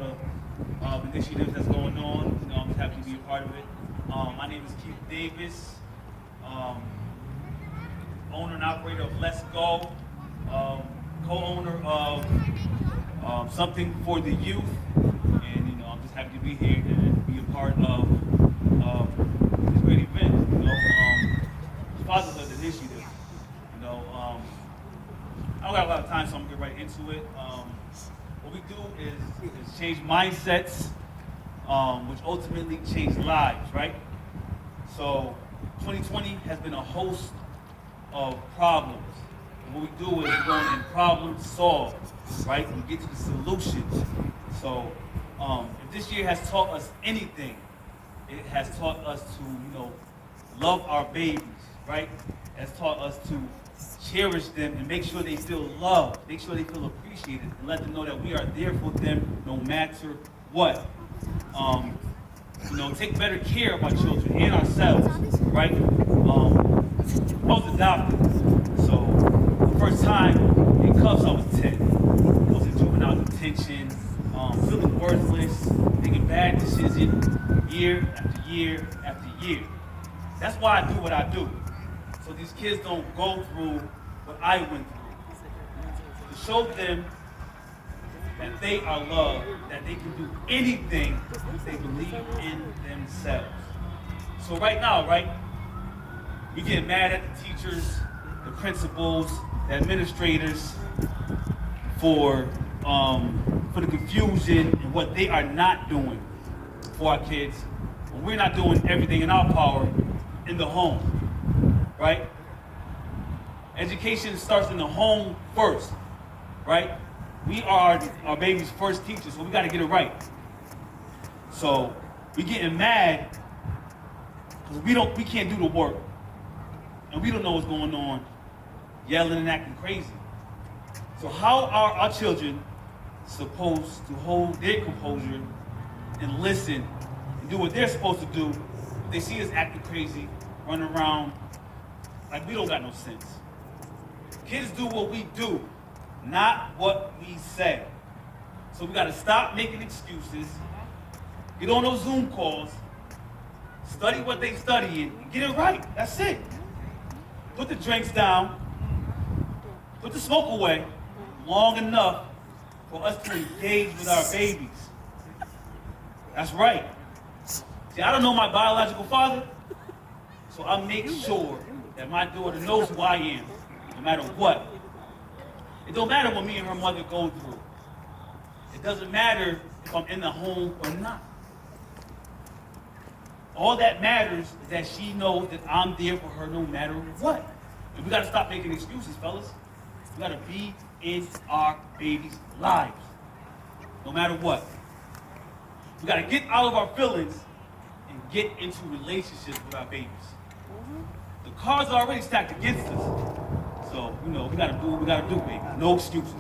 the initiatives that's going on. I'm just happy to be a part of it. My name is Keith Davis, owner and operator of Let's Go, co-owner of Something for the Youth, and I'm just happy to be here and be a part of this great event. Fatherhood initiative. I don't got a lot of time, so I'm gonna get right into it. What we do is change mindsets, which ultimately change lives, right? So 2020 has been a host of problems. And what we do is we go in and problem solve, right? We get to the solutions. So if this year has taught us anything, it has taught us to, love our babies, right? It has taught us to cherish them and make sure they feel loved, make sure they feel appreciated, and let them know that we are there for them no matter what. Take better care of our children and ourselves, right? I was adopted, so the first time in cuffs I was 10. I was in juvenile detention, feeling worthless, making bad decisions year after year after year. That's why I do what I do. So these kids don't go through what I went through. To show them that they are loved, that they can do anything if they believe in themselves. So right now, we get mad at the teachers, the principals, the administrators for the confusion and what they are not doing for our kids. When we're not doing everything in our power in the home. Right? Education starts in the home first, right? We are our baby's first teacher, so we got to get it right. So we getting mad because we can't do the work, and we don't know what's going on, yelling and acting crazy. So how are our children supposed to hold their composure and listen and do what they're supposed to do if they see us acting crazy, running around like we don't got no sense? Kids do what we do, not what we say. So we gotta stop making excuses, get on those Zoom calls, study what they studying, and get it right. That's it. Put the drinks down, put the smoke away long enough for us to engage with our babies. That's right. See, I don't know my biological father, so I make sure that my daughter knows who I am, no matter what. It don't matter what me and her mother go through. It doesn't matter if I'm in the home or not. All that matters is that she knows that I'm there for her no matter what. And we gotta stop making excuses, fellas. We gotta be in our babies' lives, no matter what. We gotta get out of our feelings and get into relationships with our babies. The cards are already stacked against us. So, we gotta do what we gotta do, baby. No excuses.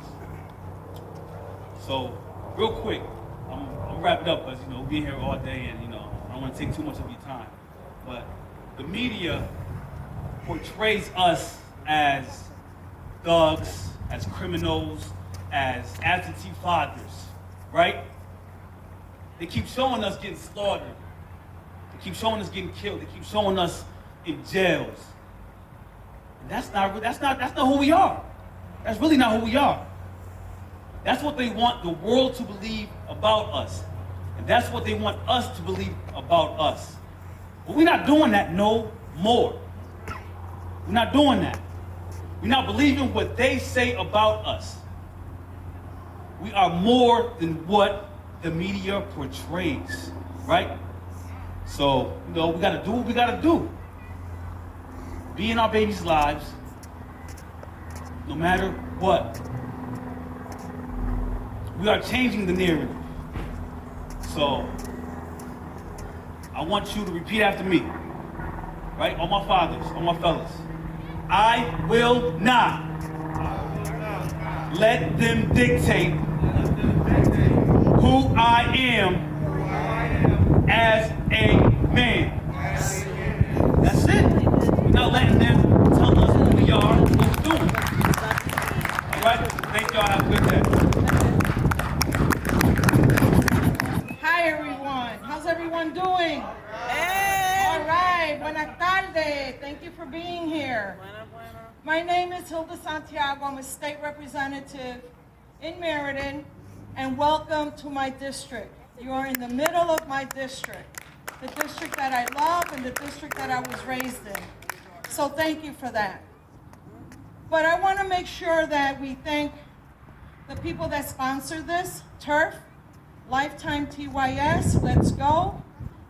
So, real quick, I'm gonna wrap it up because, we'll be here all day and, I don't want to take too much of your time. But the media portrays us as thugs, as criminals, as absentee fathers, right? They keep showing us getting slaughtered. They keep showing us getting killed. They keep showing us in jails. And that's not who we are. That's really not who we are. That's what they want the world to believe about us. And that's what they want us to believe about us. But we're not doing that no more. We're not doing that. We're not believing what they say about us. We are more than what the media portrays, right? So, we gotta do what we gotta do. Be in our babies' lives, no matter what. We are changing the narrative. So, I want you to repeat after me, right? All my fathers, all my fellas. I will not let them dictate who I am as a man. That's it. We're not letting them tell us who we are, what we're doing. All right? Thank y'all. Have a good day. Hi, everyone. How's everyone doing? All right. Buenas tardes. Thank you for being here. My name is Hilda Santiago. I'm a state representative in Meriden, and welcome to my district. You are in the middle of my district, the district that I love and the district that I was raised in. So thank you for that. But I want to make sure that we thank the people that sponsored this, T.U.R.F, Lifetime TYS, Let's Go,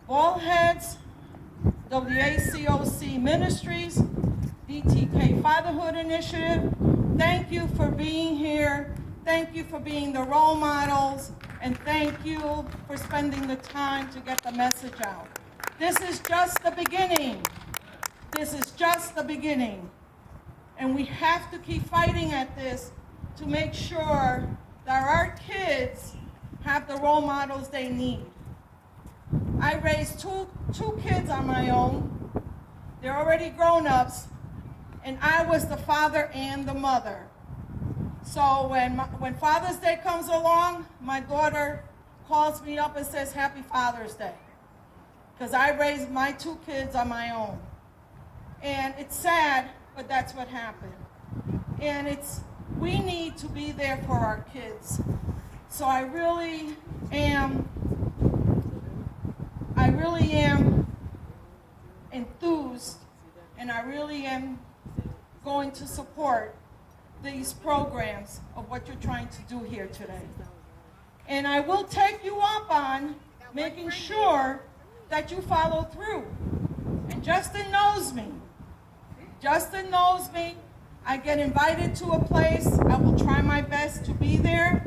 Headz, WACOC Ministries, TKT Fatherhood Initiative. Thank you for being here. Thank you for being the role models. And thank you for spending the time to get the message out. This is just the beginning. This is just the beginning. And we have to keep fighting at this to make sure that our kids have the role models they need. I raised two kids on my own. They're already grown-ups, and I was the father and the mother. So when Father's Day comes along, my daughter calls me up and says, Happy Father's Day, because I raised my two kids on my own. And it's sad, but that's what happened. And we need to be there for our kids. So I really am enthused, and I really am going to support these programs of what you're trying to do here today. And I will take you up on making sure that you follow through. And Justin knows me. Justin knows me. I get invited to a place, I will try my best to be there,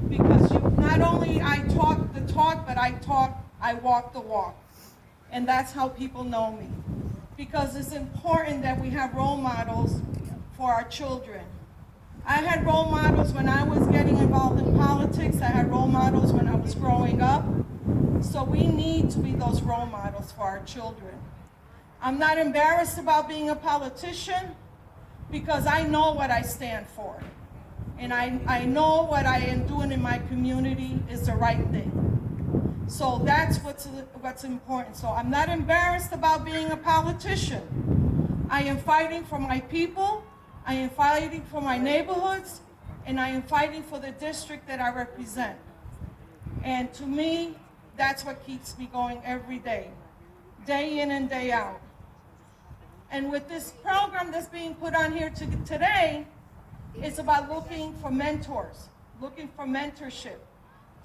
because not only I talk the talk, but I walk the walk. And that's how people know me. Because it's important that we have role models for our children. I had role models when I was getting involved in politics. I had role models when I was growing up. So we need to be those role models for our children. I'm not embarrassed about being a politician, because I know what I stand for. And I know what I am doing in my community is the right thing. So that's what's important. So I'm not embarrassed about being a politician. I am fighting for my people. I am fighting for my neighborhoods, and I am fighting for the district that I represent. And to me, that's what keeps me going every day in and day out. And with this program that's being put on here today, it's about looking for mentors, looking for mentorship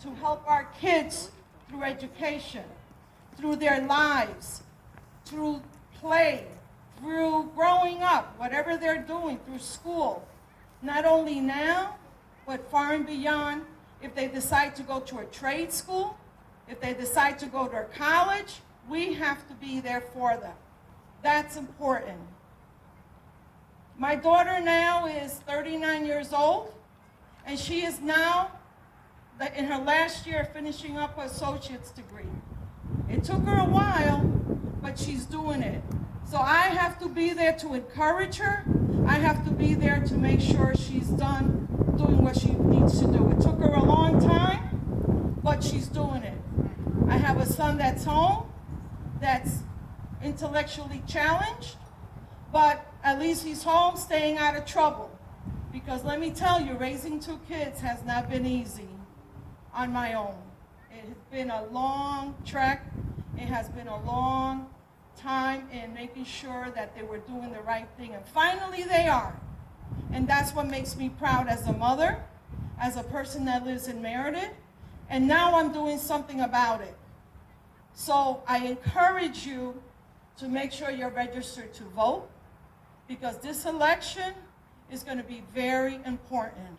to help our kids through education, through their lives, through play, through growing up, whatever they're doing, through school. not only now, but far and beyond. If they decide to go to a trade school, if they decide to go to a college, we have to be there for them. That's important. My daughter now is 39 years old, and she is now in her last year finishing up her associate's degree. It took her a while, but she's doing it. So I have to be there to encourage her. I have to be there to make sure she's done doing what she needs to do. It took her a long time, but she's doing it. I have a son that's home, that's intellectually challenged, but at least he's home staying out of trouble. Because let me tell you, raising 2 kids has not been easy on my own. It has been a long trek. It has been a long time in making sure that they were doing the right thing. And finally they are. And that's what makes me proud as a mother, as a person that lives in Meriden. And now I'm doing something about it. So I encourage you to make sure you're registered to vote, because this election is going to be very important.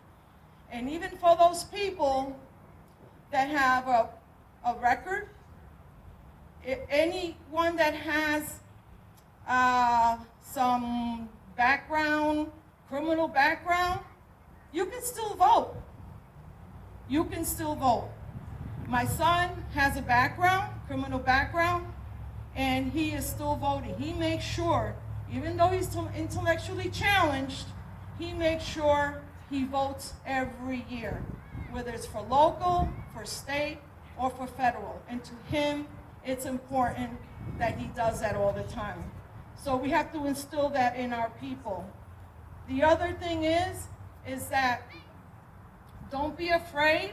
And even for those people that have a record, anyone that has some background, criminal background, you can still vote. You can still vote. My son has a background, criminal background, and he is still voting. He makes sure, even though he's intellectually challenged, he makes sure he votes every year, whether it's for local, for state, or for federal. And to him, it's important that he does that all the time. So we have to instill that in our people. The other thing is that don't be afraid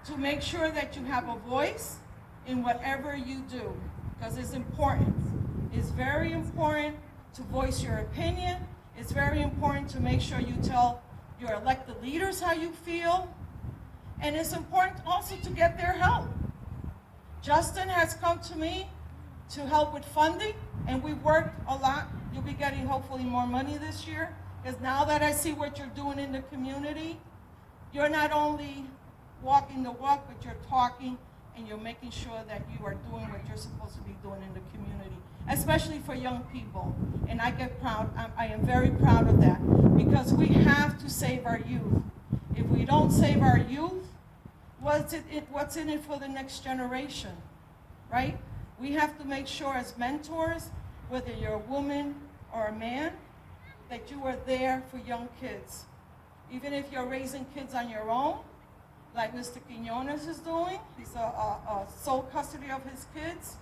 to make sure that you have a voice in whatever you do, because it's important. It's very important to voice your opinion. It's very important to make sure you tell your elected leaders how you feel. And it's important also to get their help. Justin has come to me to help with funding, and we've worked a lot. You'll be getting hopefully more money this year, because now that I see what you're doing in the community, you're not only walking the walk, but you're talking and you're making sure that you are doing what you're supposed to be doing in the community, especially for young people. And I get proud, I am very proud of that, because we have to save our youth. If we don't save our youth, what's in it for the next generation, right? We have to make sure as mentors, whether you're a woman or a man, that you are there for young kids. Even if you're raising kids on your own, like Mr. Quinones is doing, he's a sole custody of his kids,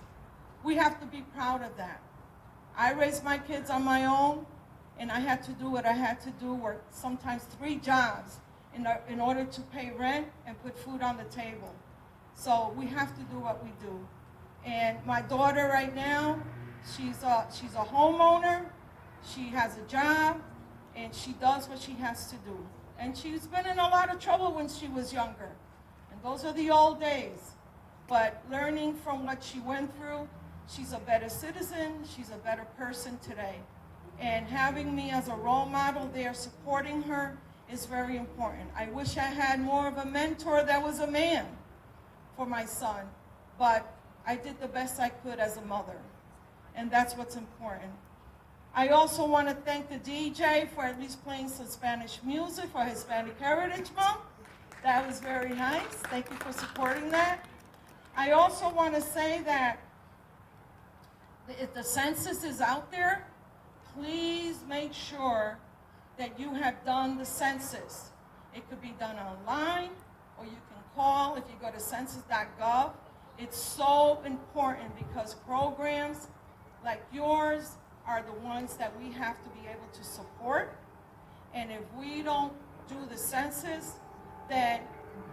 we have to be proud of that. I raised my kids on my own, and I had to do what I had to do, work sometimes 3 jobs in order to pay rent and put food on the table. So we have to do what we do. And my daughter right now, she's a homeowner, she has a job, and she does what she has to do. And she's been in a lot of trouble when she was younger. And those are the old days. But learning from what she went through, she's a better citizen, she's a better person today. And having me as a role model there supporting her is very important. I wish I had more of a mentor that was a man for my son, but I did the best I could as a mother. And that's what's important. I also want to thank the DJ for at least playing some Spanish music for Hispanic Heritage Month. That was very nice. Thank you for supporting that. I also want to say that if the census is out there, please make sure that you have done the census. It could be done online, or you can call if you go to census.gov. It's so important because programs like yours are the ones that we have to be able to support. And if we don't do the census, then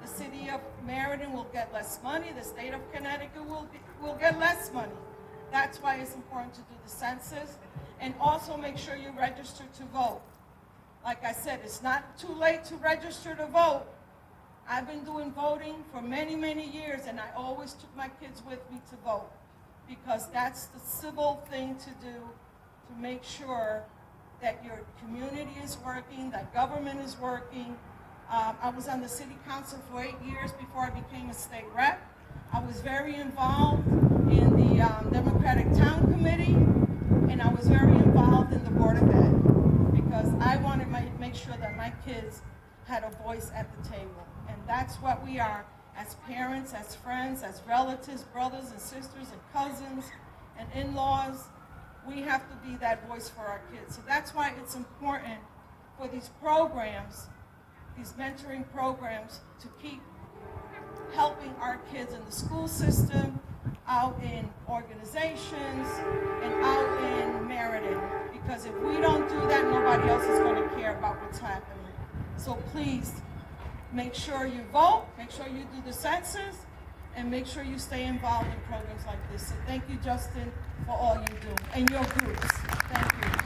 the city of Meriden will get less money, the state of Connecticut will get less money. That's why it's important to do the census. And also make sure you register to vote. Like I said, it's not too late to register to vote. I've been doing voting for many, many years, and I always took my kids with me to vote, because that's the civil thing to do, to make sure that your community is working, that government is working. I was on the city council for 8 years before I became a state rep. I was very involved in the Democratic Town Committee, and I was very involved in the Board of Ed, because I wanted to make sure that my kids had a voice at the table. And that's what we are as parents, as friends, as relatives, brothers and sisters and cousins and in-laws. We have to be that voice for our kids. So that's why it's important for these programs, these mentoring programs, to keep helping our kids in the school system, out in organizations, and out in Meriden. Because if we don't do that, nobody else is going to care about what's happening. So please, make sure you vote, make sure you do the census, and make sure you stay involved in programs like this. So thank you, Justin, for all you do, and your groups. Thank you.